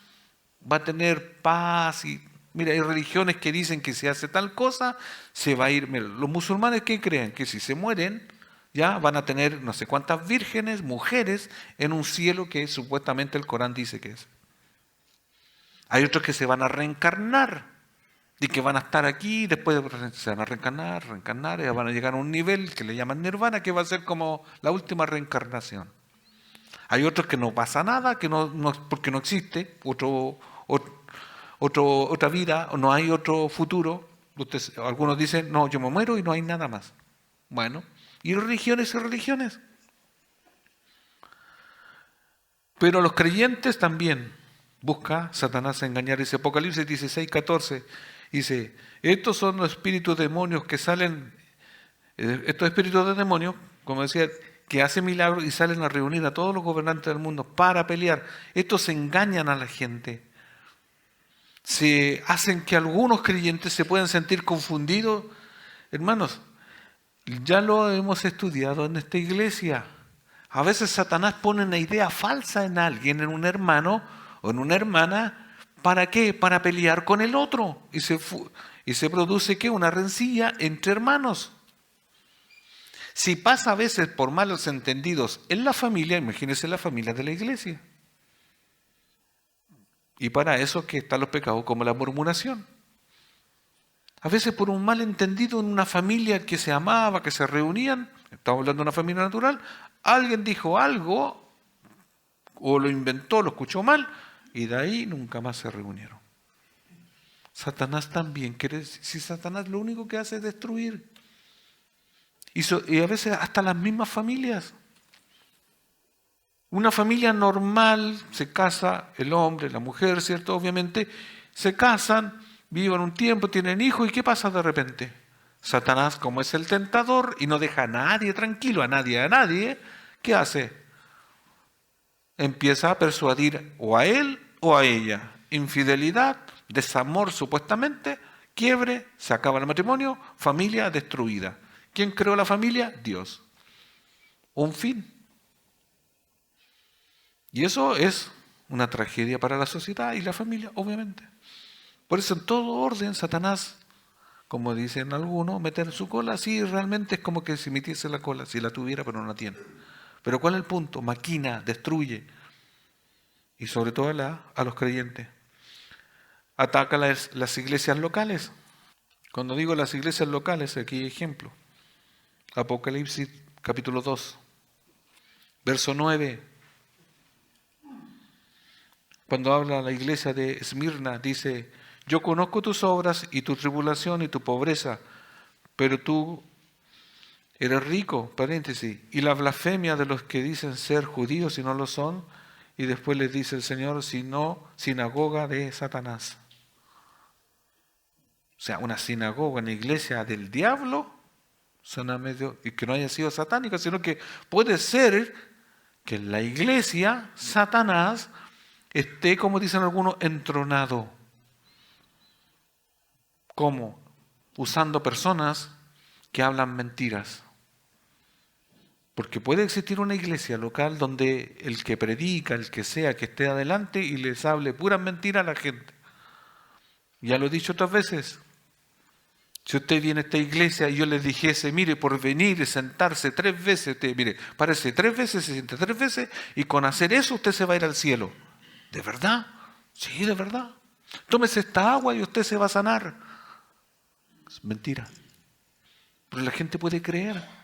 Speaker 1: va a tener paz. Y mira, hay religiones que dicen que si hace tal cosa, se va a ir. Mira, los musulmanes, ¿qué creen? Que si se mueren, ya van a tener no sé cuántas vírgenes, mujeres, en un cielo que supuestamente el Corán dice que es. Hay otros que se van a reencarnar y que van a estar aquí, después se van a reencarnar, y van a llegar a un nivel que le llaman nirvana, que va a ser como la última reencarnación. Hay otros que no pasa nada, que porque no existe otra vida, o no hay otro futuro. Algunos dicen, no, yo me muero y no hay nada más. Bueno, y religiones y religiones. Pero los creyentes también. Busca Satanás engañar. Dice Apocalipsis 16, 14. Dice, estos son los espíritus demonios que salen, estos espíritus de demonios, como decía, que hacen milagros y salen a reunir a todos los gobernantes del mundo para pelear. Estos engañan a la gente. Se hacen que algunos creyentes se puedan sentir confundidos. Hermanos, ya lo hemos estudiado en esta iglesia. A veces Satanás pone una idea falsa en alguien, en un hermano o en una hermana. ¿Para qué? Para pelear con el otro. Y se produce ¿qué? Una rencilla entre hermanos. Si pasa a veces por malos entendidos en la familia, imagínense la familia de la iglesia. Y para eso que están los pecados como la murmuración. A veces por un malentendido en una familia que se amaba, que se reunían, estamos hablando de una familia natural, alguien dijo algo, o lo inventó, lo escuchó mal, y de ahí nunca más se reunieron. Satanás también quiere, si Satanás lo único que hace es destruir. Y a veces hasta las mismas familias. Una familia normal, se casa el hombre, la mujer, ¿cierto? Obviamente, se casan, viven un tiempo, tienen hijos, ¿y qué pasa de repente? Satanás, como es el tentador y no deja a nadie tranquilo, a nadie, ¿qué hace? Empieza a persuadir o a él o a ella. Infidelidad, desamor supuestamente, quiebre, se acaba el matrimonio, familia destruida. ¿Quién creó la familia? Dios. Un fin. Y eso es una tragedia para la sociedad y la familia, obviamente. Por eso en todo orden Satanás, como dicen algunos, meter su cola, sí, realmente es como que si metiese la cola, si la tuviera pero no la tiene. Pero ¿cuál es el punto? Maquina, destruye. Y sobre todo a los creyentes. Ataca las iglesias locales. Cuando digo las iglesias locales, aquí hay ejemplo. Apocalipsis capítulo 2, verso 9. Cuando habla la iglesia de Esmirna, dice, yo conozco tus obras y tu tribulación y tu pobreza, pero tú eres rico, paréntesis, y la blasfemia de los que dicen ser judíos y no lo son, y después les dice el Señor, sino sinagoga de Satanás. O sea, una sinagoga, una iglesia del diablo, y que no haya sido satánica, sino que puede ser que en la iglesia Satanás esté, como dicen algunos, entronado. ¿Cómo? Usando personas que hablan mentiras. Porque puede existir una iglesia local donde el que predica, el que sea, que esté adelante y les hable puras mentiras a la gente. Ya lo he dicho otras veces. Si usted viene a esta iglesia y yo les dijese, mire, por venir y sentarse 3 veces, usted, mire, parece 3 veces, se siente 3 veces, y con hacer eso usted se va a ir al cielo. ¿De verdad? Sí, de verdad. Tómese esta agua y usted se va a sanar. Es mentira. Pero la gente puede creer.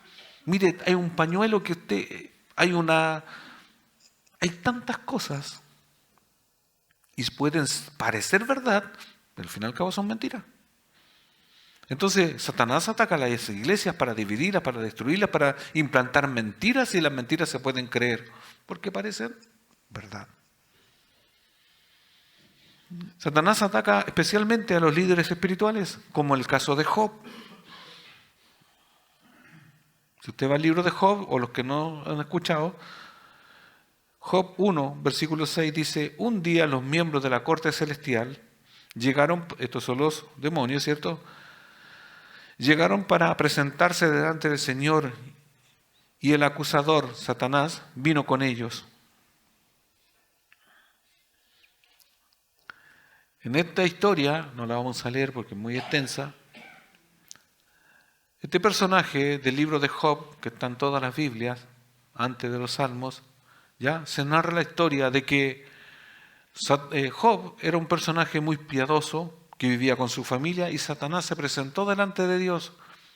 Speaker 1: Mire, hay un pañuelo que usted, hay tantas cosas y pueden parecer verdad, pero al fin y al cabo son mentiras. Entonces, Satanás ataca a las iglesias para dividirlas, para destruirlas, para implantar mentiras y las mentiras se pueden creer porque parecen verdad. Satanás ataca especialmente a los líderes espirituales, como el caso de Job. Si usted va al libro de Job, o los que no han escuchado, Job 1, versículo 6 dice, un día los miembros de la corte celestial llegaron, estos son los demonios, ¿cierto? Llegaron para presentarse delante del Señor y el acusador, Satanás, vino con ellos. En esta historia, no la vamos a leer porque es muy extensa, este personaje del libro de Job, que está en todas las Biblias, antes de los Salmos, ya se narra la historia de que Job era un personaje muy piadoso, que vivía con su familia, y Satanás se presentó delante de Dios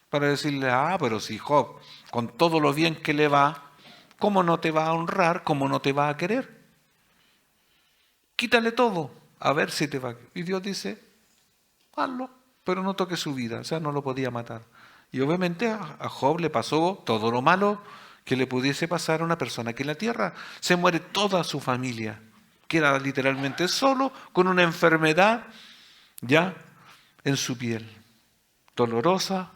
Speaker 1: para decirle, pero si Job, con todo lo bien que le va, ¿cómo no te va a honrar? ¿Cómo no te va a querer? Quítale todo, a ver si te va a querer. Y Dios dice, hazlo, pero no toques su vida, o sea, no lo podía matar. Y obviamente a Job le pasó todo lo malo que le pudiese pasar a una persona que en la tierra se muere toda su familia. Queda literalmente solo con una enfermedad ya en su piel, dolorosa,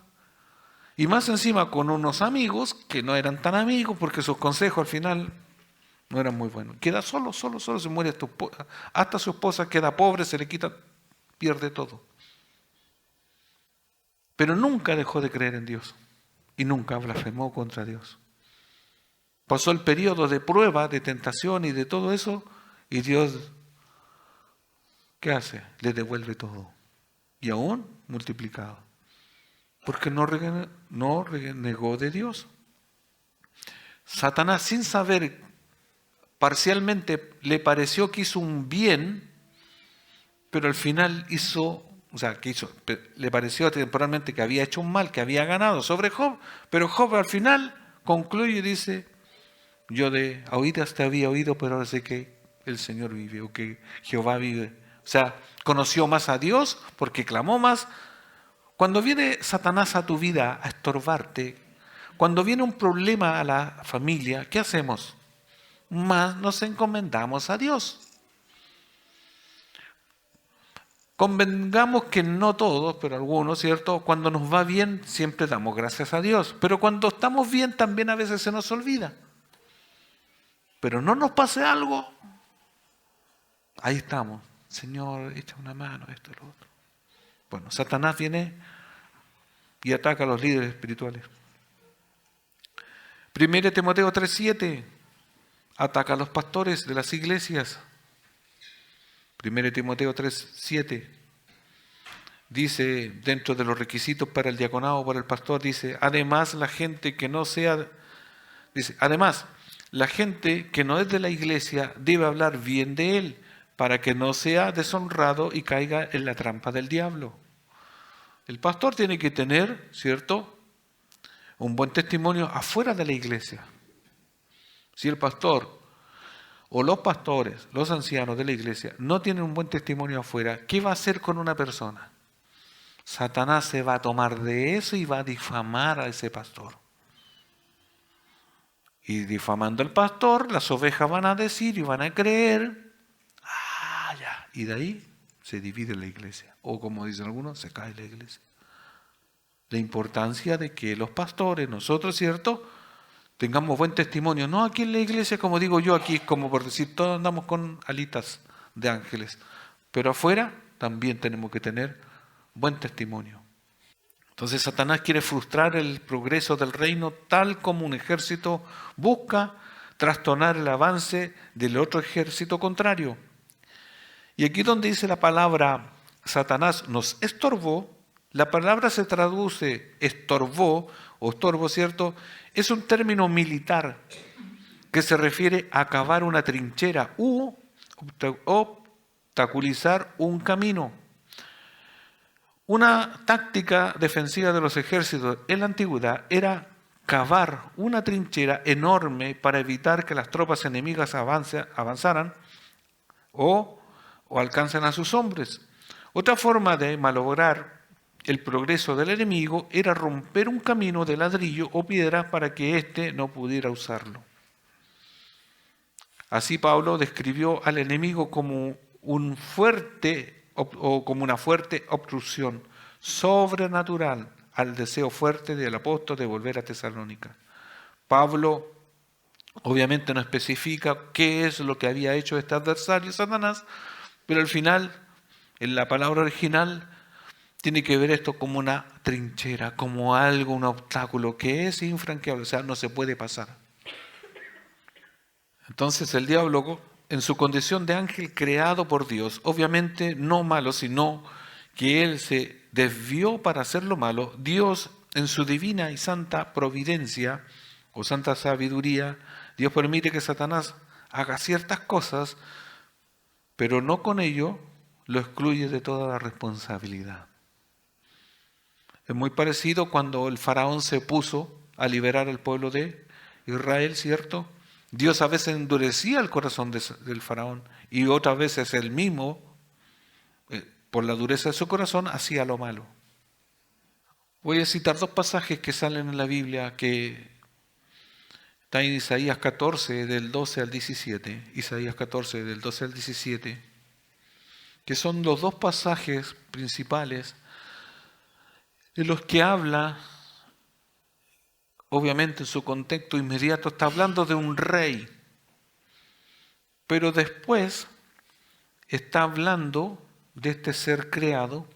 Speaker 1: y más encima con unos amigos que no eran tan amigos porque sus consejos al final no eran muy buenos. Queda solo, se muere hasta su esposa queda pobre, se le quita, pierde todo. Pero nunca dejó de creer en Dios y nunca blasfemó contra Dios. Pasó el periodo de prueba, de tentación y de todo eso, y Dios, ¿qué hace? Le devuelve todo. Y aún multiplicado. Porque no renegó de Dios. Satanás, sin saber, parcialmente le pareció que hizo un bien, pero al final le pareció temporalmente que había hecho un mal, que había ganado sobre Job, pero Job al final concluye y dice, yo de oídas te había oído, pero ahora sé que el Señor vive, o que Jehová vive. O sea, conoció más a Dios porque clamó más. Cuando viene Satanás a tu vida a estorbarte, cuando viene un problema a la familia, ¿qué hacemos? Más nos encomendamos a Dios. Convengamos que no todos, pero algunos, ¿cierto? Cuando nos va bien, siempre damos gracias a Dios. Pero cuando estamos bien, también a veces se nos olvida. Pero no nos pase algo, ahí estamos. Señor, echa una mano, esto y lo otro. Bueno, Satanás viene y ataca a los líderes espirituales. 1 Timoteo 3:7 ataca a los pastores de las iglesias. 1 Timoteo 3:7 dice, dentro de los requisitos para el diaconado, para el pastor, dice, además la gente que no es de la iglesia debe hablar bien de él, para que no sea deshonrado y caiga en la trampa del diablo. El pastor tiene que tener, ¿cierto?, un buen testimonio afuera de la iglesia. Si el pastor o los pastores, los ancianos de la iglesia, no tienen un buen testimonio afuera, ¿qué va a hacer con una persona? Satanás se va a tomar de eso y va a difamar a ese pastor. Y difamando al pastor, las ovejas van a decir y van a creer, ya, y de ahí se divide la iglesia. O como dicen algunos, se cae la iglesia. la importancia de que los pastores, nosotros, ¿cierto?, tengamos buen testimonio. No aquí en la iglesia, como digo yo, aquí como por decir, todos andamos con alitas de ángeles. Pero afuera también tenemos que tener buen testimonio. Entonces Satanás quiere frustrar el progreso del reino tal como un ejército busca trastornar el avance del otro ejército contrario. Y aquí donde dice la palabra Satanás nos estorbó, la palabra se traduce estorbó o estorbo, ¿cierto? Es un término militar que se refiere a cavar una trinchera u obstaculizar un camino. Una táctica defensiva de los ejércitos en la antigüedad era cavar una trinchera enorme para evitar que las tropas enemigas avanzaran o alcancen a sus hombres. Otra forma de malograr el progreso del enemigo era romper un camino de ladrillo o piedra para que éste no pudiera usarlo. Así Pablo describió al enemigo como un fuerte o como una fuerte obstrucción sobrenatural al deseo fuerte del apóstol de volver a Tesalónica. Pablo obviamente no especifica qué es lo que había hecho este adversario Satanás, pero al final, en la palabra original, tiene que ver esto como una trinchera, como algo, un obstáculo que es infranqueable, o sea, no se puede pasar. Entonces el diablo, en su condición de ángel creado por Dios, obviamente no malo, sino que él se desvió para hacer lo malo, Dios en su divina y santa providencia o santa sabiduría, Dios permite que Satanás haga ciertas cosas, pero no con ello lo excluye de toda la responsabilidad. Es muy parecido cuando el faraón se puso a liberar al pueblo de Israel, ¿cierto? Dios a veces endurecía el corazón del faraón y otras veces él mismo, por la dureza de su corazón, hacía lo malo. Voy a citar dos pasajes que salen en la Biblia que están en Isaías 14, del 12 al 17. Isaías 14, del 12 al 17, que son los dos pasajes principales en los que habla, obviamente en su contexto inmediato, está hablando de un rey, pero después está hablando de este ser creado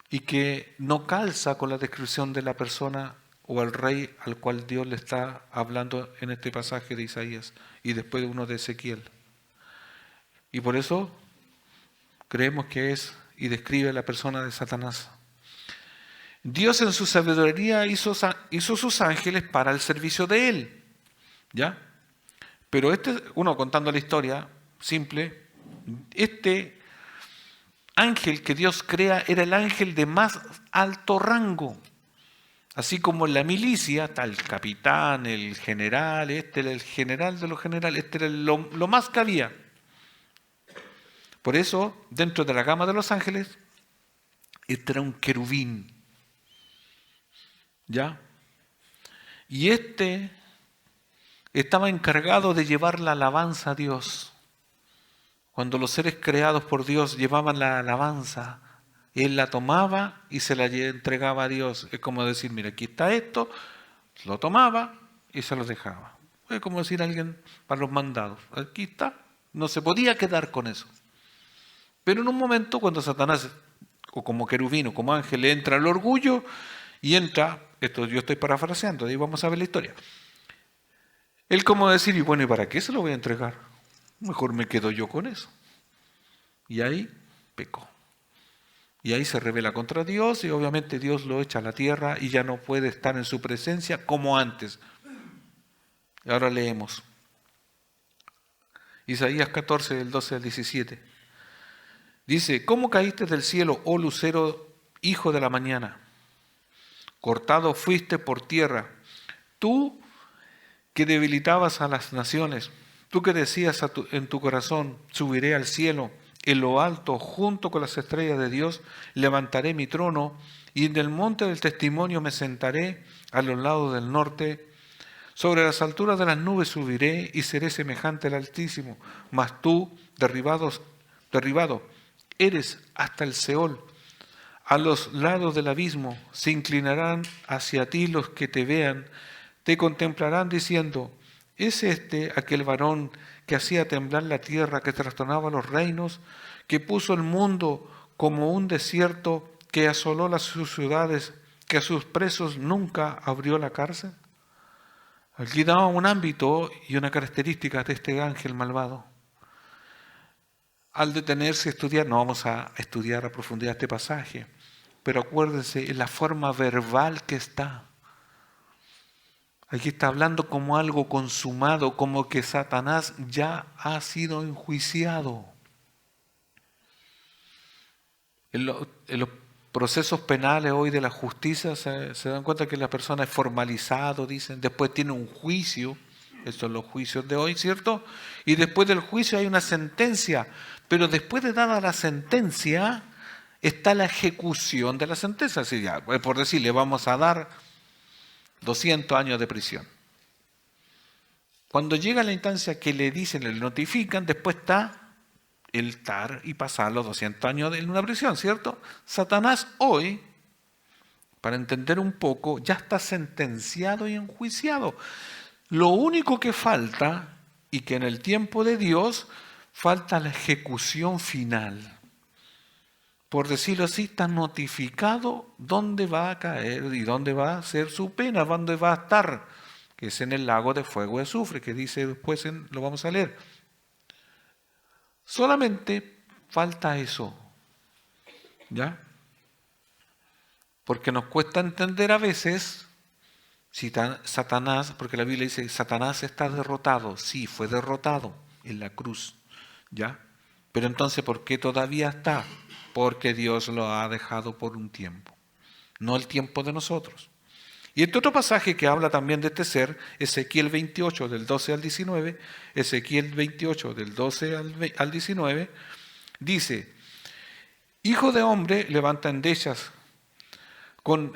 Speaker 1: y que no calza con la descripción de la persona o el rey al cual Dios le está hablando en este pasaje de Isaías y después de uno de Ezequiel. Y por eso creemos que es y describe la persona de Satanás. Dios en su sabiduría hizo sus ángeles para el servicio de Él, ¿ya? Pero uno contando la historia simple, este ángel que Dios crea era el ángel de más alto rango. Así como en la milicia está el capitán, el general, este era el general de los generales, este era lo más que había. Por eso, dentro de la gama de los ángeles, este era un querubín. ¿Ya? Y este estaba encargado de llevar la alabanza a Dios. Cuando los seres creados por Dios llevaban la alabanza, Él la tomaba y se la entregaba a Dios. Es como decir, mira, aquí está esto, lo tomaba y se lo dejaba. Es como decir a alguien para los mandados, aquí está, no se podía quedar con eso. Pero en un momento cuando Satanás, o como querubín o como ángel, le entra el orgullo y entra, esto yo estoy parafraseando, ahí vamos a ver la historia. Él como decir, y bueno, ¿y para qué se lo voy a entregar? Mejor me quedo yo con eso. Y ahí pecó. Y ahí se rebela contra Dios y obviamente Dios lo echa a la tierra y ya no puede estar en su presencia como antes. Y ahora leemos. Isaías 14, del 12 al 17. Dice, ¿cómo caíste del cielo, oh lucero, hijo de la mañana? Cortado fuiste por tierra, tú que debilitabas a las naciones, tú que decías en tu corazón, subiré al cielo, en lo alto, junto con las estrellas de Dios, levantaré mi trono, y en el monte del testimonio me sentaré a los lados del norte. Sobre las alturas de las nubes subiré y seré semejante al Altísimo. Mas tú, derribado, eres hasta el Seol. A los lados del abismo se inclinarán hacia ti los que te vean, te contemplarán diciendo, ¿es este aquel varón que hacía temblar la tierra, que trastornaba los reinos, que puso el mundo como un desierto, que asoló sus ciudades, que a sus presos nunca abrió la cárcel? Aquí da un ámbito y una característica de este ángel malvado. Al detenerse a estudiar, no vamos a estudiar a profundidad este pasaje, pero acuérdense en la forma verbal que está. Aquí está hablando como algo consumado, como que Satanás ya ha sido enjuiciado. En los procesos penales hoy de la justicia se dan cuenta que la persona es formalizado, dicen, después tiene un juicio, estos son los juicios de hoy, ¿cierto? Y después del juicio hay una sentencia, pero después de dada la sentencia está la ejecución de la sentencia. Así ya, por decir, le vamos a dar 200 años de prisión. Cuando llega la instancia que le dicen, le notifican, después está el estar y pasar los 200 años en una prisión, ¿cierto? Satanás hoy, para entender un poco, ya está sentenciado y enjuiciado. Lo único que falta, y que en el tiempo de Dios, falta la ejecución final. Por decirlo así, está notificado dónde va a caer y dónde va a ser su pena, dónde va a estar, que es en el lago de fuego y azufre, que dice después, lo vamos a leer. Solamente falta eso, ¿ya? Porque nos cuesta entender a veces si Satanás, porque la Biblia dice, Satanás está derrotado. Sí, fue derrotado en la cruz, ¿ya? Pero entonces, ¿por qué todavía está? Porque Dios lo ha dejado por un tiempo, no el tiempo de nosotros. Y este otro pasaje que habla también de este ser, Ezequiel 28, del 12 al 19, Ezequiel 28, del 12 al 19, dice, hijo de hombre, levanta endechas,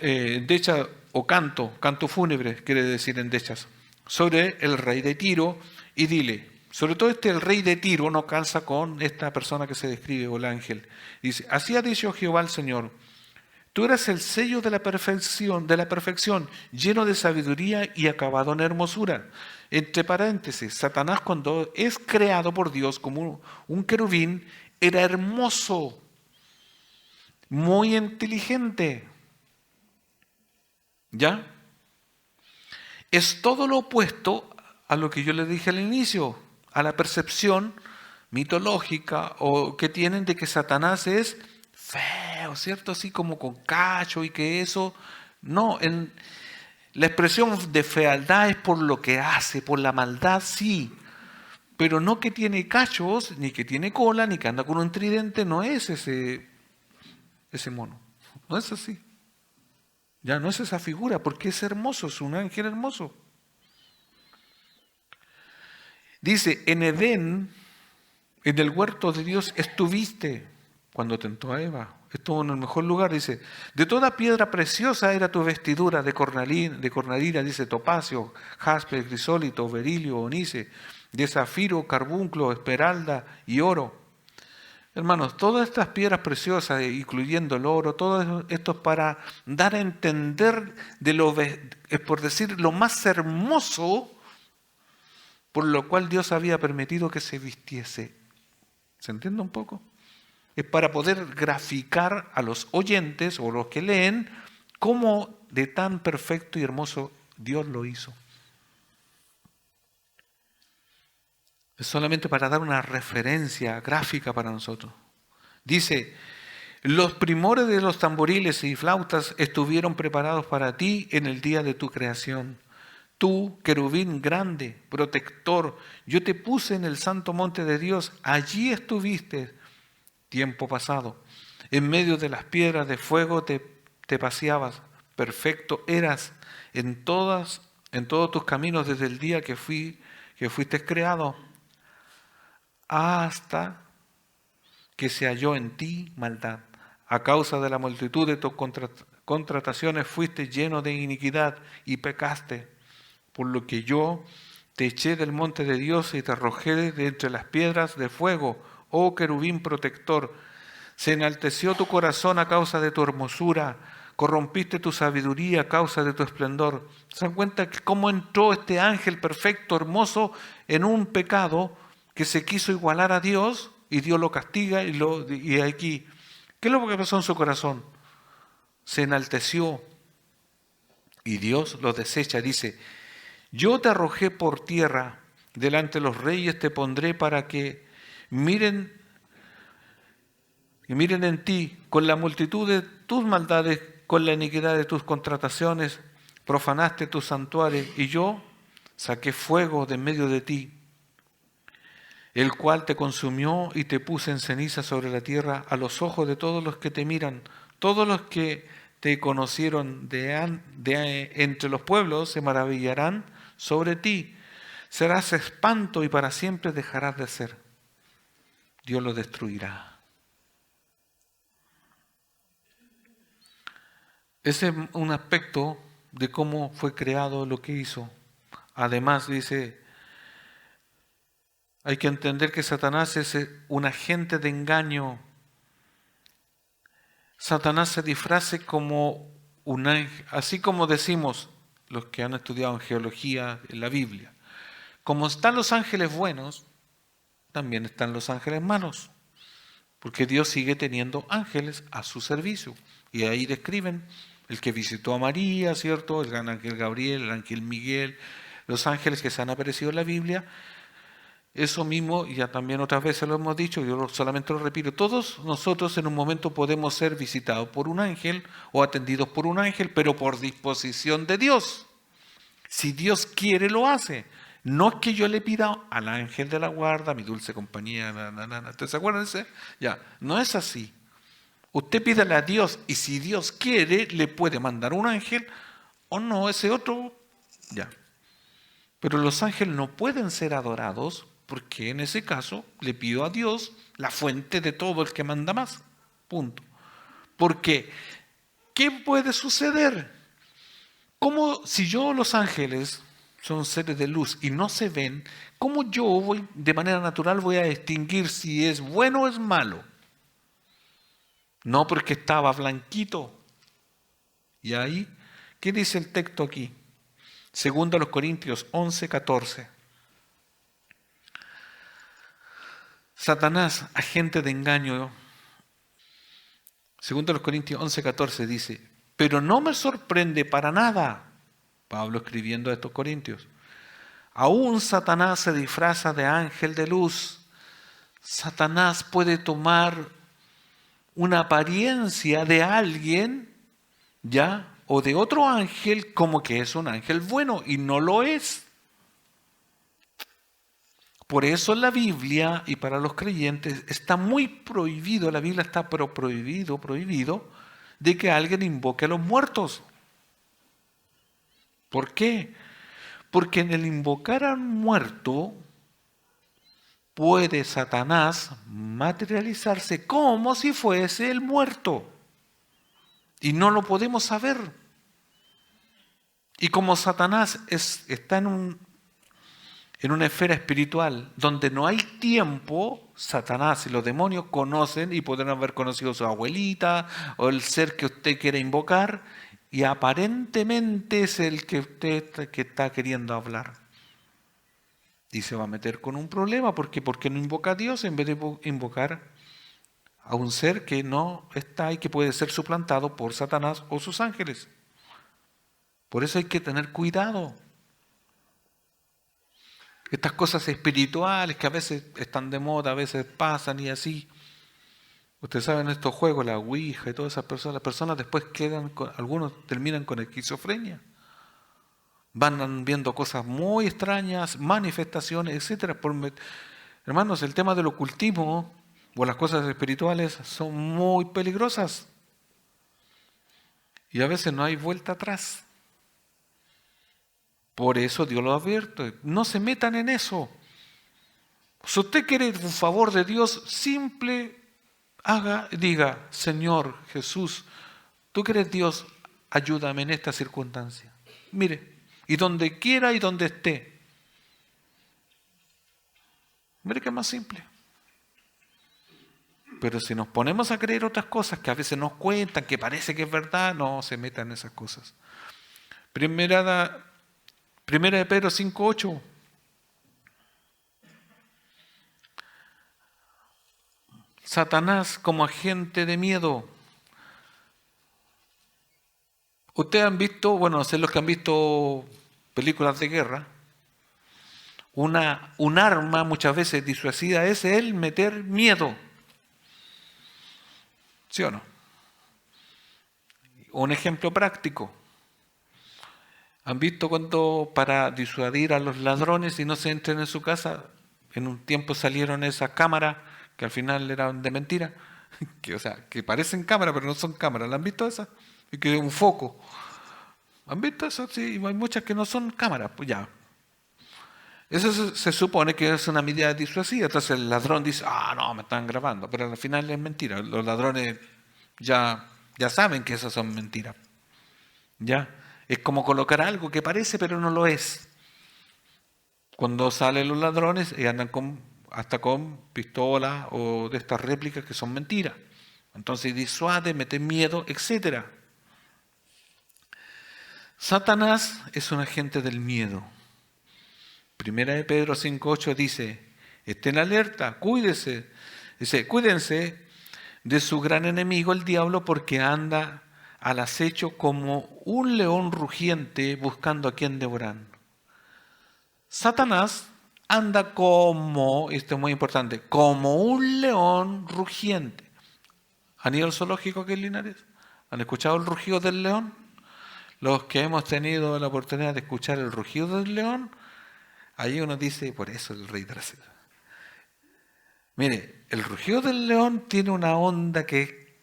Speaker 1: endecha o canto fúnebre, quiere decir endechas, sobre el rey de Tiro, y dile, sobre todo el rey de Tiro no calza con esta persona que se describe, o el ángel. Dice, así ha dicho Jehová el Señor, tú eres el sello de la perfección, lleno de sabiduría y acabado en hermosura. Entre paréntesis, Satanás cuando es creado por Dios como un querubín, era hermoso, muy inteligente. ¿Ya? Es todo lo opuesto a lo que yo les dije al inicio, a la percepción mitológica o que tienen de que Satanás es feo, ¿cierto? Así como con cacho y que eso. No, la expresión de fealdad es por lo que hace, por la maldad, sí. Pero no que tiene cachos, ni que tiene cola, ni que anda con un tridente, no es ese mono. No es así. Ya no es esa figura, porque es hermoso, es un ángel hermoso. Dice, en Edén, en el huerto de Dios estuviste cuando tentó a Eva. Estuvo en el mejor lugar, dice, de toda piedra preciosa era tu vestidura, de cornalina, dice, topacio, jaspe, crisólito, berilio, onice, de zafiro, carbunclo, esmeralda y oro. Hermanos, todas estas piedras preciosas, incluyendo el oro, todo esto es para dar a entender es por decir, lo más hermoso por lo cual Dios había permitido que se vistiese. ¿Se entiende un poco? Es para poder graficar a los oyentes o los que leen cómo de tan perfecto y hermoso Dios lo hizo. Es solamente para dar una referencia gráfica para nosotros. Dice, los primores de los tamboriles y flautas estuvieron preparados para ti en el día de tu creación. Tú, querubín grande, protector, yo te puse en el santo monte de Dios, allí estuviste tiempo pasado. En medio de las piedras de fuego te paseabas, perfecto eras en todos tus caminos desde el día que fuiste creado hasta que se halló en ti maldad. A causa de la multitud de tus contrataciones fuiste lleno de iniquidad y pecaste, por lo que yo te eché del monte de Dios y te arrojé de entre las piedras de fuego, oh querubín protector. Se enalteció tu corazón a causa de tu hermosura, corrompiste tu sabiduría a causa de tu esplendor. ¿Se dan cuenta que cómo entró este ángel perfecto, hermoso, en un pecado que se quiso igualar a Dios y Dios lo castiga y aquí? ¿Qué es lo que pasó en su corazón? Se enalteció y Dios lo desecha. Dice, yo te arrojé por tierra, delante de los reyes te pondré para que miren y miren en ti con la multitud de tus maldades, con la iniquidad de tus contrataciones, profanaste tus santuarios y yo saqué fuego de en medio de ti, el cual te consumió y te puse en ceniza sobre la tierra a los ojos de todos los que te miran, todos los que te conocieron entre los pueblos se maravillarán sobre ti, serás espanto y para siempre dejarás de ser. Dios lo destruirá. Ese es un aspecto de cómo fue creado lo que hizo. Además, dice, hay que entender que Satanás es un agente de engaño. Satanás se disfraza como un ángel, así como decimos los que han estudiado en geología, en la Biblia. Como están los ángeles buenos, también están los ángeles malos. Porque Dios sigue teniendo ángeles a su servicio. Y ahí describen el que visitó a María, ¿cierto? El gran ángel Gabriel, el ángel Miguel, los ángeles que se han aparecido en la Biblia. Eso mismo, ya también otras veces lo hemos dicho, yo solamente lo repito, todos nosotros en un momento podemos ser visitados por un ángel o atendidos por un ángel, pero por disposición de Dios. Si Dios quiere, lo hace. No es que yo le pida al ángel de la guarda, mi dulce compañía, ¿ustedes se acuerdan de ese? Ya, no es así. Usted pídale a Dios y si Dios quiere, le puede mandar un ángel o no, ese otro, ya. Pero los ángeles no pueden ser adorados porque en ese caso le pido a Dios la fuente de todo el que manda más. Punto. Porque, ¿qué puede suceder? ¿Cómo si yo los ángeles son seres de luz y no se ven, cómo yo voy de manera natural voy a distinguir si es bueno o es malo? No porque estaba blanquito. Y ahí, ¿qué dice el texto aquí? Segundo a los Corintios 11:14. Satanás, agente de engaño. Segundo a los Corintios 11:14 dice, pero no me sorprende para nada, Pablo escribiendo a estos corintios, aún Satanás se disfraza de ángel de luz. Satanás puede tomar una apariencia de alguien, ¿ya? O de otro ángel como que es un ángel bueno y no lo es. Por eso en la Biblia y para los creyentes está muy prohibido, la Biblia está pero prohibido, de que alguien invoque a los muertos. ¿Por qué? Porque en el invocar a un muerto puede Satanás materializarse como si fuese el muerto. Y no lo podemos saber. Y como Satanás está en una esfera espiritual donde no hay tiempo, Satanás y los demonios conocen y podrán haber conocido a su abuelita o el ser que usted quiere invocar y aparentemente es el que usted que está queriendo hablar. Y se va a meter con un problema porque no invoca a Dios en vez de invocar a un ser que no está y que puede ser suplantado por Satanás o sus ángeles. Por eso hay que tener cuidado. Estas cosas espirituales que a veces están de moda, a veces pasan y así. Ustedes saben estos juegos, la Ouija y todas esas personas, las personas después algunos terminan con esquizofrenia. Van viendo cosas muy extrañas, manifestaciones, etcétera. Hermanos, el tema del ocultismo o las cosas espirituales son muy peligrosas. Y a veces no hay vuelta atrás. Por eso Dios lo advierte, no se metan en eso. Si usted quiere un favor de Dios, simple diga, Señor Jesús, tú que eres Dios, ayúdame en esta circunstancia. Mire, y donde quiera y donde esté. Mire que es más simple. Pero si nos ponemos a creer otras cosas que a veces nos cuentan, que parece que es verdad, no se metan en esas cosas. Primera de Pedro 5:8. Satanás como agente de miedo. Ustedes han visto, bueno, no sé los que han visto películas de guerra, un arma muchas veces disuasiva es el meter miedo. ¿Sí o no? Un ejemplo práctico. ¿Han visto cuando para disuadir a los ladrones y no se entren en su casa, en un tiempo salieron esas cámaras que al final eran de mentira? O sea, que parecen cámaras pero no son cámaras. ¿La han visto esas? Y que es un foco. ¿Han visto eso? Sí, hay muchas que no son cámaras. Pues ya. Eso se supone que es una medida disuasiva. Entonces el ladrón dice, no, me están grabando. Pero al final es mentira. Los ladrones ya saben que esas son mentiras. ¿Ya? Es como colocar algo que parece pero no lo es. Cuando salen los ladrones y andan hasta con pistolas o de estas réplicas que son mentiras. Entonces disuade, mete miedo, etc. Satanás es un agente del miedo. Primera de Pedro 5:8 dice, estén alerta, cuídense de su gran enemigo el diablo porque anda al acecho como un león rugiente buscando a quien devorar. Satanás anda como, esto es muy importante, como un león rugiente. ¿Han ido al zoológico aquí en Linares? ¿Han escuchado el rugido del león? Los que hemos tenido la oportunidad de escuchar el rugido del león, ahí uno dice, por eso el rey de la selva. Mire, el rugido del león tiene una onda que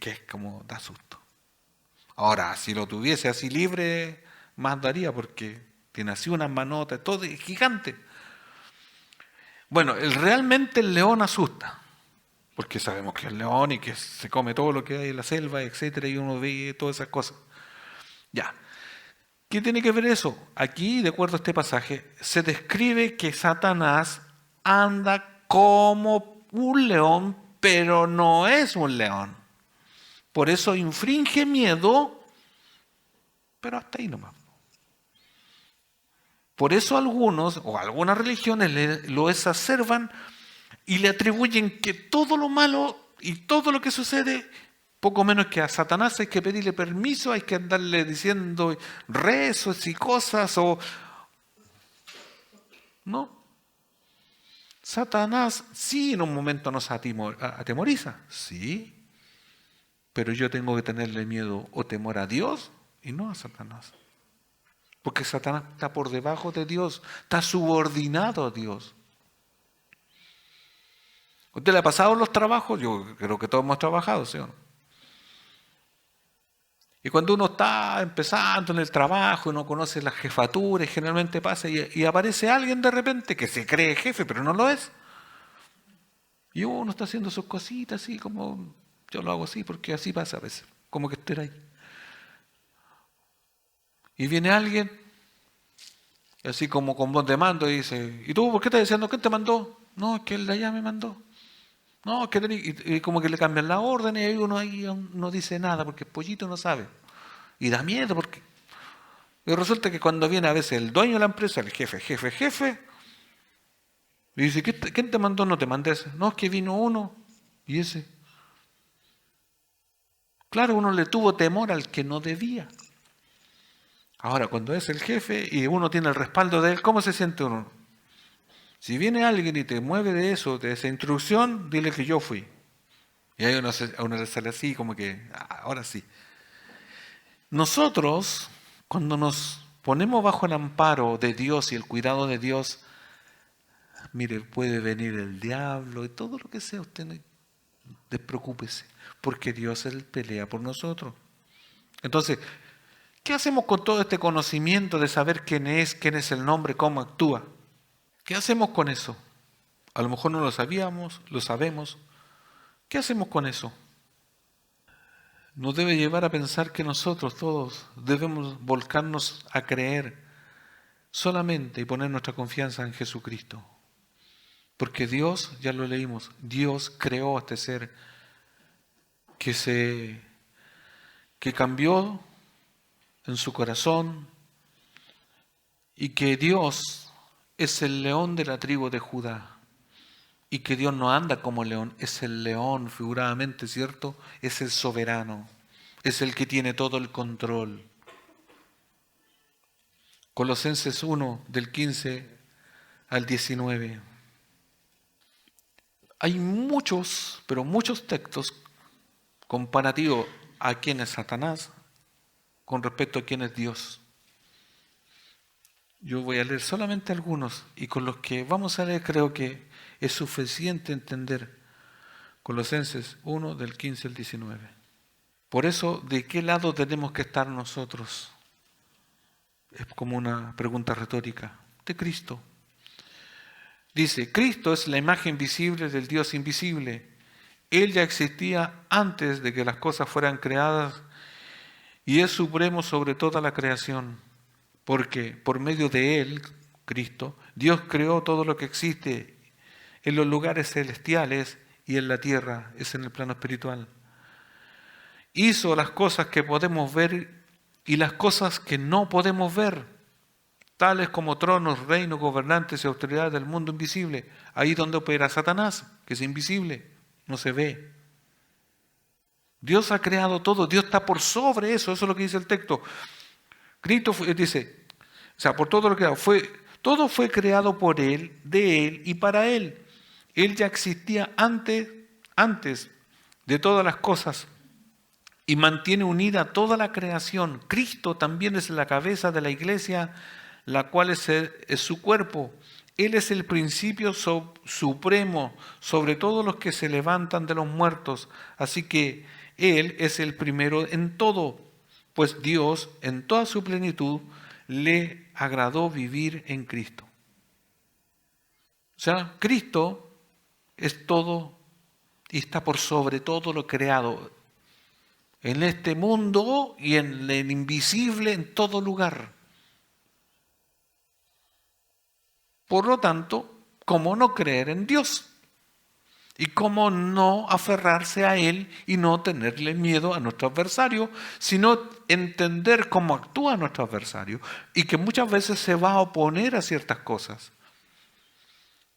Speaker 1: es como da susto. Ahora, si lo tuviese así libre, más daría porque tiene así unas manotas, todo es gigante. Bueno, realmente el león asusta, porque sabemos que es el león y que se come todo lo que hay en la selva, etcétera, y uno ve todas esas cosas. Ya. ¿Qué tiene que ver eso? Aquí, de acuerdo a este pasaje, se describe que Satanás anda como un león, pero no es un león. Por eso infringe miedo, pero hasta ahí nomás. Por eso algunos o algunas religiones lo exacerban y le atribuyen que todo lo malo y todo lo que sucede, poco menos que a Satanás hay que pedirle permiso, hay que andarle diciendo rezos y cosas No. Satanás sí en un momento nos atemoriza, sí, pero yo tengo que tenerle miedo o temor a Dios y no a Satanás. Porque Satanás está por debajo de Dios, está subordinado a Dios. ¿Usted le ha pasado los trabajos? Yo creo que todos hemos trabajado, ¿sí o no? Y cuando uno está empezando en el trabajo y no conoce las jefaturas, generalmente pasa y aparece alguien de repente que se cree jefe, pero no lo es. Y uno está haciendo sus cositas así como, yo lo hago así porque así pasa a veces, como que estoy ahí. Y viene alguien, así como con voz de mando, y dice, ¿y tú por qué estás diciendo quién te mandó? No, es que él de allá me mandó. No, es que y como que le cambian la orden y ahí no dice nada porque el pollito no sabe. Y da miedo porque... Y resulta que cuando viene a veces el dueño de la empresa, el jefe, y dice, ¿quién te mandó? No te mandé ese. No, es que vino uno y ese. Claro, uno le tuvo temor al que no debía. Ahora, cuando es el jefe y uno tiene el respaldo de él, ¿cómo se siente uno? Si viene alguien y te mueve de eso, de esa instrucción, dile que yo fui. Y ahí a uno le sale así, como que, ahora sí. Nosotros, cuando nos ponemos bajo el amparo de Dios y el cuidado de Dios, mire, puede venir el diablo y todo lo que sea, usted no despreocúpese, porque Dios Él pelea por nosotros. Entonces, ¿qué hacemos con todo este conocimiento de saber quién es el nombre, cómo actúa? ¿Qué hacemos con eso? A lo mejor no lo sabíamos, lo sabemos. ¿Qué hacemos con eso? Nos debe llevar a pensar que nosotros todos debemos volcarnos a creer solamente y poner nuestra confianza en Jesucristo. Porque Dios, ya lo leímos, Dios creó a este ser que cambió en su corazón y que Dios es el león de la tribu de Judá. Y que Dios no anda como león, es el león figuradamente, ¿cierto? Es el soberano, es el que tiene todo el control. Colosenses 1, del 15 al 19. Hay muchos, pero muchos textos comparativos a quién es Satanás con respecto a quién es Dios. Yo voy a leer solamente algunos y con los que vamos a leer creo que es suficiente entender Colosenses 1 del 15 al 19. Por eso, ¿de qué lado tenemos que estar nosotros? Es como una pregunta retórica. De Cristo. Dice, Cristo es la imagen visible del Dios invisible. Él ya existía antes de que las cosas fueran creadas y es supremo sobre toda la creación. Porque por medio de Él, Cristo, Dios creó todo lo que existe en los lugares celestiales y en la tierra, es en el plano espiritual. Hizo las cosas que podemos ver y las cosas que no podemos ver, tales como tronos, reinos, gobernantes y autoridades del mundo invisible. Ahí donde opera Satanás, que es invisible, no se ve. Dios ha creado todo, Dios está por sobre eso es lo que dice el texto. Cristo dice, o sea, por todo lo que todo fue creado por Él, de Él y para Él. Él ya existía antes de todas las cosas y mantiene unida toda la creación. Cristo también es la cabeza de la iglesia, la cual es su cuerpo. Él es el principio supremo sobre todos los que se levantan de los muertos. Así que Él es el primero en todo, pues Dios en toda su plenitud le agradó vivir en Cristo. O sea, Cristo es todo y está por sobre todo lo creado. En este mundo y en el invisible, en todo lugar. Por lo tanto, ¿cómo no creer en Dios? ¿Y cómo no aferrarse a Él y no tenerle miedo a nuestro adversario, sino entender cómo actúa nuestro adversario y que muchas veces se va a oponer a ciertas cosas?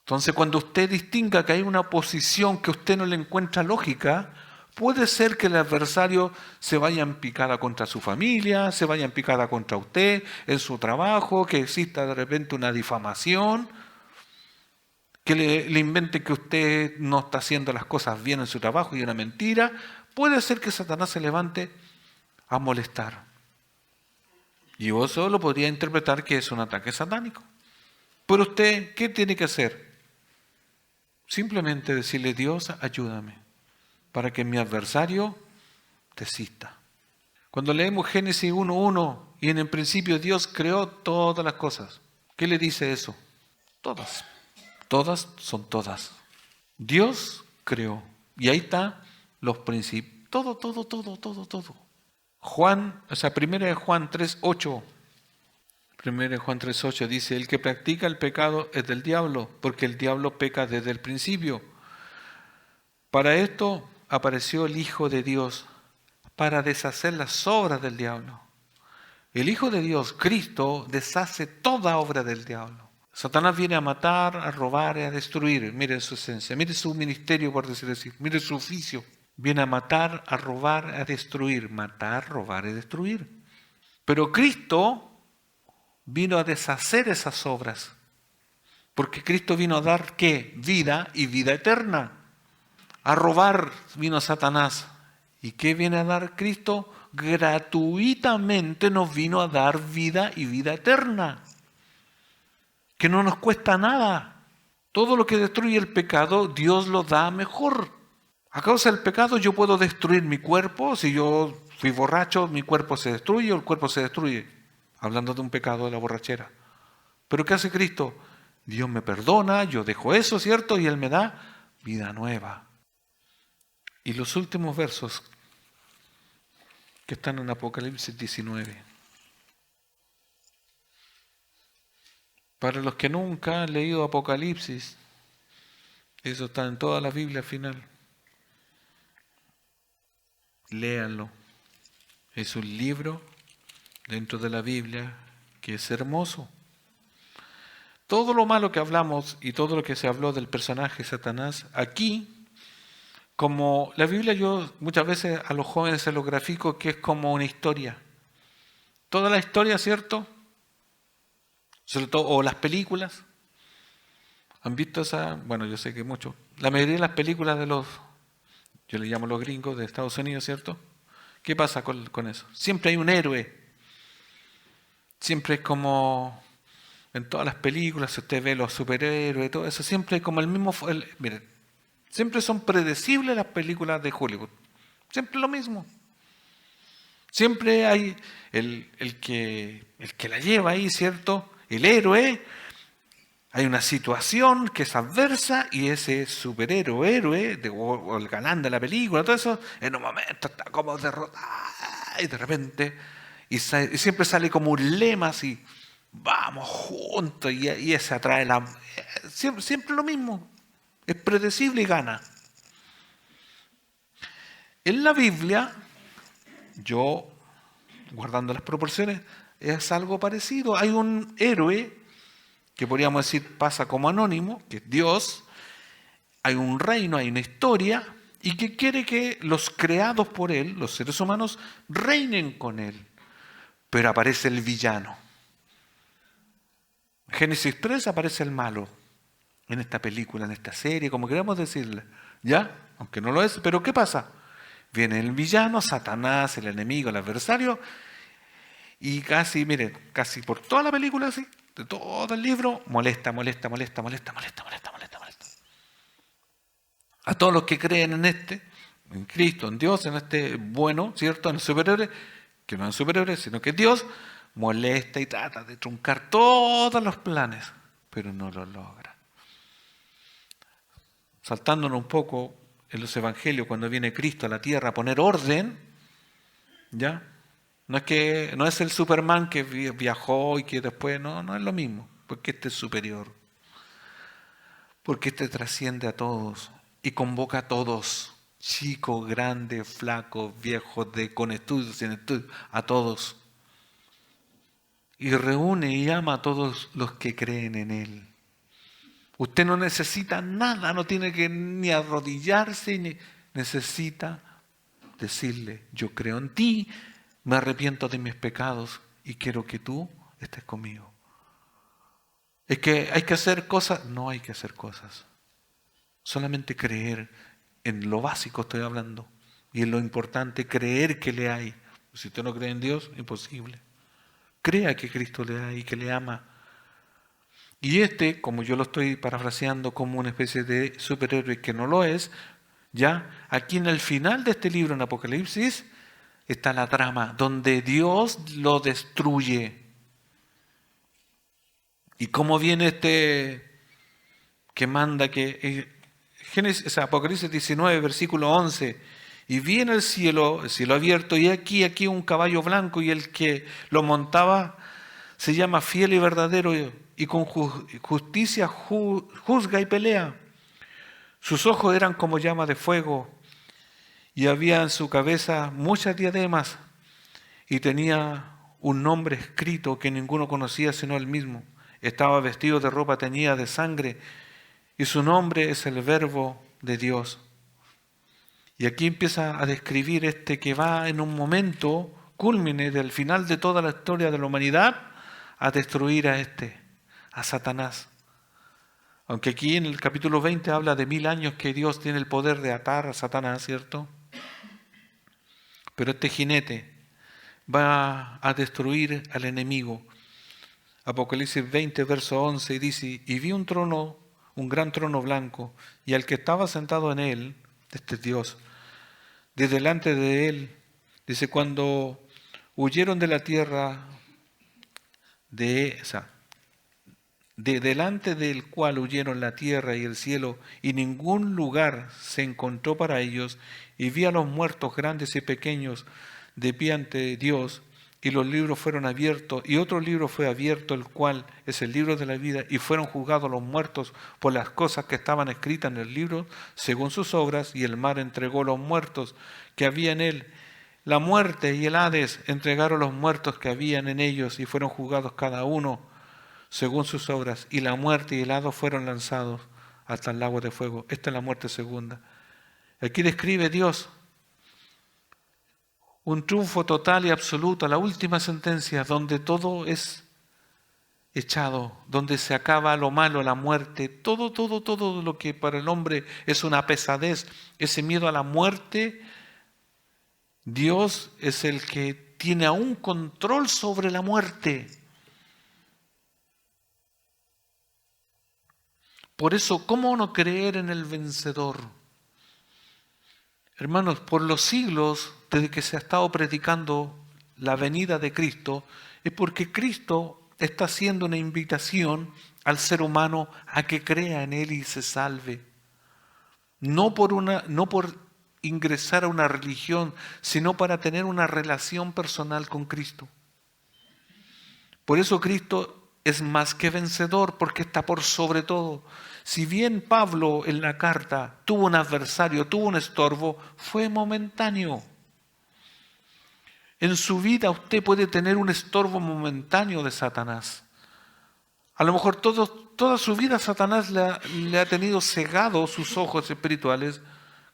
Speaker 1: Entonces, cuando usted distinga que hay una posición que usted no le encuentra lógica, puede ser que el adversario se vaya en picada contra su familia, se vaya en picada contra usted, en su trabajo, que exista de repente una difamación, que le invente que usted no está haciendo las cosas bien en su trabajo y una mentira. Puede ser que Satanás se levante a molestar. Y eso lo podría interpretar que es un ataque satánico. Pero usted, ¿qué tiene que hacer? Simplemente decirle, Dios, ayúdame, para que mi adversario desista. Cuando leemos Génesis 1:1, y en el principio Dios creó todas las cosas, ¿qué le dice eso? Todas. Todas son todas. Dios creó. Y ahí está los principios. Todo. Primera de Juan 3:8. Primera de Juan 3:8 dice, el que practica el pecado es del diablo, porque el diablo peca desde el principio. Para esto apareció el Hijo de Dios, para deshacer las obras del diablo. El Hijo de Dios, Cristo, deshace toda obra del diablo. Satanás viene a matar, a robar y a destruir. Mire su esencia, mire su ministerio, por decirlo así, mire su oficio. Viene a matar, a robar, a destruir. Matar, robar y destruir. Pero Cristo vino a deshacer esas obras. Porque Cristo vino a dar, ¿qué? Vida y vida eterna. A robar vino Satanás. ¿Y qué viene a dar Cristo? Gratuitamente nos vino a dar vida y vida eterna. Que no nos cuesta nada. Todo lo que destruye el pecado, Dios lo da mejor. A causa del pecado yo puedo destruir mi cuerpo. Si yo fui borracho, mi cuerpo se destruye o el cuerpo se destruye. Hablando de un pecado de la borrachera. Pero ¿qué hace Cristo? Dios me perdona, yo dejo eso, ¿cierto? Y Él me da vida nueva. Y los últimos versos que están en Apocalipsis 19. Para los que nunca han leído Apocalipsis, Eso está en toda la Biblia al final. Léanlo. Es un libro dentro de la Biblia que es hermoso. Todo lo malo que hablamos y todo lo que se habló del personaje Satanás, aquí, como la Biblia, yo muchas veces a los jóvenes se lo grafico que es como una historia. Toda la historia, ¿cierto? Sobre todo, o las películas. ¿Han visto esa? Bueno, yo sé que mucho. La mayoría de las películas de los, yo le llamo los gringos de Estados Unidos, ¿cierto? ¿Qué pasa con eso? Siempre hay un héroe. Siempre es como en todas las películas, si usted ve los superhéroes, todo eso, siempre hay como el mismo. Mire, siempre son predecibles las películas de Hollywood. Siempre lo mismo. Siempre hay el que la lleva ahí, ¿cierto? El héroe. Hay una situación que es adversa y ese superhéroe, héroe, o el galán de la película, todo eso, en un momento está como derrotado y de repente, y siempre sale como un lema así, vamos juntos, y ese atrae la. Siempre lo mismo, es predecible y gana. En la Biblia, yo, guardando las proporciones, es algo parecido. Hay un héroe que podríamos decir pasa como anónimo, que es Dios, hay un reino, hay una historia, y que quiere que los creados por Él, los seres humanos, reinen con Él. Pero aparece el villano. En Génesis 3 aparece el malo, en esta película, en esta serie, como queramos decirle. ¿Ya? Aunque no lo es, pero ¿qué pasa? Viene el villano, Satanás, el enemigo, el adversario, y casi, miren, casi por toda la película, así, de todo el libro, molesta. A todos los que creen en Cristo, en Dios, en este bueno, ¿cierto? En el superhéroe, que no es superhéroe, sino que es Dios, molesta y trata de truncar todos los planes, pero no lo logra. Saltándonos un poco en los evangelios, cuando viene Cristo a la tierra a poner orden, ¿ya? No es el Superman que viajó y que después, no es lo mismo, porque este es superior, porque este trasciende a todos y convoca a todos, chicos, grandes, flacos, viejos, con estudios, sin estudios, a todos. Y reúne y ama a todos los que creen en Él. Usted no necesita nada, no tiene que ni arrodillarse, ni necesita decirle, yo creo en ti, me arrepiento de mis pecados y quiero que tú estés conmigo. Es que hay que hacer cosas, no hay que hacer cosas. Solamente creer en lo básico estoy hablando. Y en lo importante, creer que le hay. Si usted no cree en Dios, imposible. Crea que Cristo le hay y que le ama. Y como yo lo estoy parafraseando como una especie de superhéroe que no lo es, ya aquí en el final de este libro, en Apocalipsis, está la trama, donde Dios lo destruye. ¿Y cómo viene que manda que... Apocalipsis 19, versículo 11. Y vi en el cielo abierto, y aquí un caballo blanco, y el que lo montaba se llama Fiel y Verdadero, y con justicia juzga y pelea. Sus ojos eran como llama de fuego, y había en su cabeza muchas diademas, y tenía un nombre escrito que ninguno conocía sino él mismo. Estaba vestido de ropa teñida de sangre, y su nombre es el Verbo de Dios. Y aquí empieza a describir que va en un momento cúlmine del final de toda la historia de la humanidad a destruir a Satanás. Aunque aquí en el capítulo 20 habla de 1000 años que Dios tiene el poder de atar a Satanás, ¿cierto? Pero este jinete va a destruir al enemigo. Apocalipsis 20, verso 11, dice, y vi un trono, un gran trono blanco, y al que estaba sentado en él, este es Dios, de delante de él, dice, cuando huyeron de la tierra, de delante del cual huyeron la tierra y el cielo, y ningún lugar se encontró para ellos, y vi a los muertos grandes y pequeños de pie ante Dios, y los libros fueron abiertos, y otro libro fue abierto, el cual es el libro de la vida, y fueron juzgados los muertos por las cosas que estaban escritas en el libro, según sus obras, y el mar entregó los muertos que había en él. La muerte y el Hades entregaron los muertos que habían en ellos, y fueron juzgados cada uno según sus obras, y la muerte y el Hades fueron lanzados hasta el lago de fuego. Esta es la muerte segunda. Aquí describe Dios un triunfo total y absoluto, la última sentencia, donde todo es echado, donde se acaba lo malo, la muerte, todo lo que para el hombre es una pesadez, ese miedo a la muerte. Dios es el que tiene aún control sobre la muerte. Por eso, ¿cómo no creer en el vencedor? Hermanos, por los siglos, desde que se ha estado predicando la venida de Cristo, es porque Cristo está haciendo una invitación al ser humano a que crea en Él y se salve. No por ingresar a una religión, sino para tener una relación personal con Cristo. Por eso Cristo es más que vencedor, porque está por sobre todo. Si bien Pablo en la carta tuvo un adversario, tuvo un estorbo, fue momentáneo. En su vida usted puede tener un estorbo momentáneo de Satanás. A lo mejor toda su vida Satanás le ha tenido cegados sus ojos espirituales,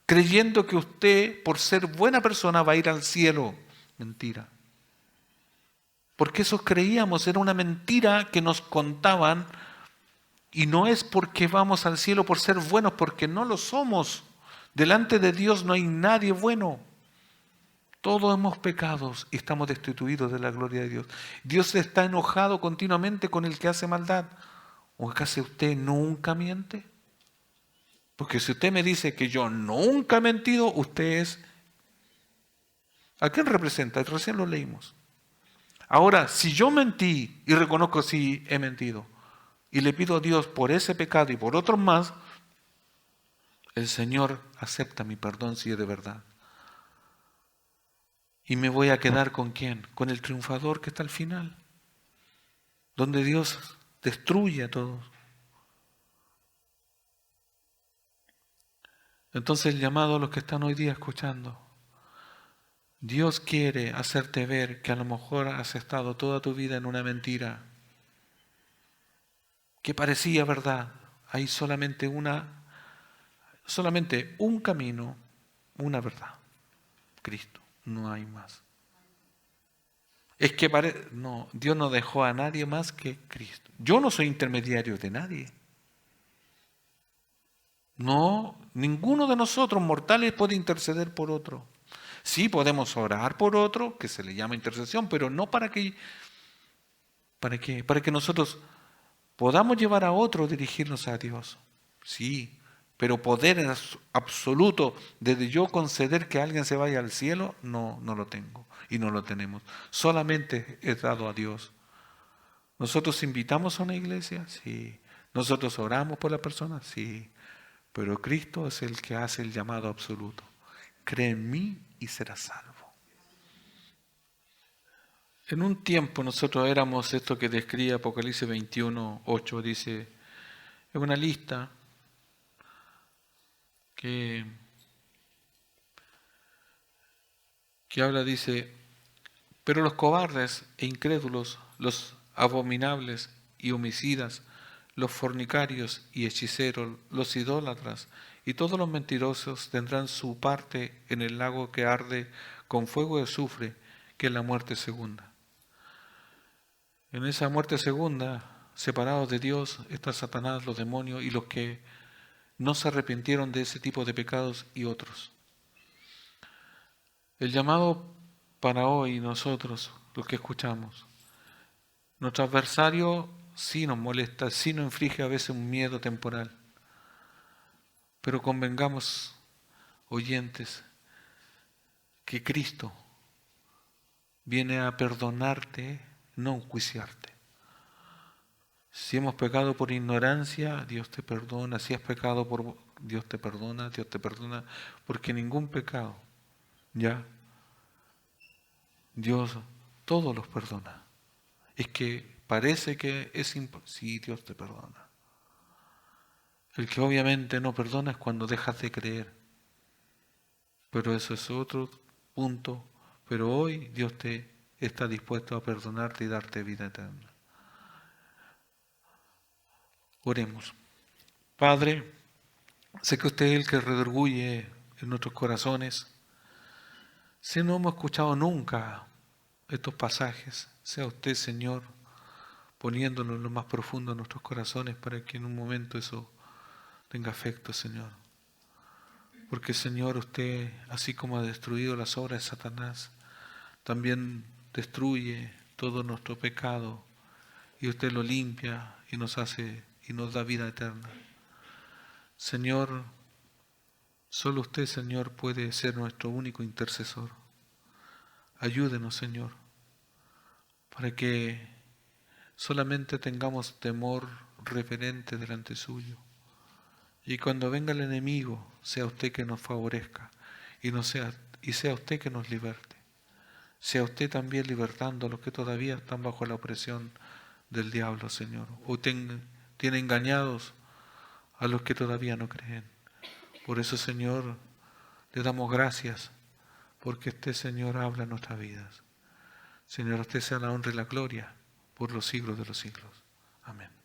Speaker 1: creyendo que usted, por ser buena persona, va a ir al cielo. Mentira. Porque eso creíamos, era una mentira que nos contaban, y no es porque vamos al cielo por ser buenos, porque no lo somos. Delante de Dios no hay nadie bueno. Todos hemos pecado y estamos destituidos de la gloria de Dios. Dios está enojado continuamente con el que hace maldad. ¿O acaso usted nunca miente? Porque si usted me dice que yo nunca he mentido, usted es... ¿A quién representa? Recién lo leímos. Ahora, si yo mentí y reconozco si he mentido y le pido a Dios por ese pecado y por otros más, el Señor acepta mi perdón si es de verdad. Y me voy a quedar ¿con quién? Con el triunfador que está al final, donde Dios destruye a todos. Entonces el llamado a los que están hoy día escuchando, Dios quiere hacerte ver que a lo mejor has estado toda tu vida en una mentira que parecía verdad. Hay solamente un camino, una verdad, Cristo, no hay más. Es que no, Dios no dejó a nadie más que Cristo. Yo no soy intermediario de nadie. No, ninguno de nosotros mortales puede interceder por otro. Sí podemos orar por otro, que se le llama intercesión, pero no ¿para qué? Para que nosotros podamos llevar a otro a dirigirnos a Dios. Sí, pero poder absoluto desde yo conceder que alguien se vaya al cielo, no lo tengo y no lo tenemos. Solamente es dado a Dios. ¿Nosotros invitamos a una iglesia? Sí. ¿Nosotros oramos por la persona? Sí. Pero Cristo es el que hace el llamado absoluto. Cree en mí y serás salvo. En un tiempo nosotros éramos esto que describe Apocalipsis 21:8, dice, es una lista que habla, dice, pero los cobardes e incrédulos, los abominables y homicidas, los fornicarios y hechiceros, los idólatras y todos los mentirosos tendrán su parte en el lago que arde con fuego de azufre, que es la muerte segunda. En esa muerte segunda, separados de Dios, está Satanás, los demonios y los que no se arrepintieron de ese tipo de pecados y otros. El llamado para hoy nosotros, los que escuchamos, nuestro adversario sí nos molesta, sí nos inflige a veces un miedo temporal, pero convengamos, oyentes, que Cristo viene a perdonarte, no a enjuiciarte. Si hemos pecado por ignorancia, Dios te perdona. Si has pecado por... Dios te perdona, porque ningún pecado, ya, Dios todos los perdona. Es que parece que es imposible. Sí, Dios te perdona. El que obviamente no perdona es cuando dejas de creer. Pero eso es otro punto. Pero hoy Dios te está dispuesto a perdonarte y darte vida eterna. Oremos. Padre, sé que usted es el que redarguye en nuestros corazones. Si no hemos escuchado nunca estos pasajes, sea usted, Señor, poniéndonos en lo más profundo de nuestros corazones para que en un momento eso tenga efecto, Señor. Porque, Señor, usted, así como ha destruido las obras de Satanás, también destruye todo nuestro pecado y usted lo limpia y nos hace y nos da vida eterna. Señor, solo usted, Señor, puede ser nuestro único intercesor. Ayúdenos, Señor, para que solamente tengamos temor reverente delante suyo. Y cuando venga el enemigo, sea usted que nos favorezca y sea usted que nos liberte. Sea usted también libertando a los que todavía están bajo la opresión del diablo, Señor. O tiene engañados a los que todavía no creen. Por eso, Señor, le damos gracias porque este Señor habla en nuestras vidas. Señor, a usted sea la honra y la gloria por los siglos de los siglos. Amén.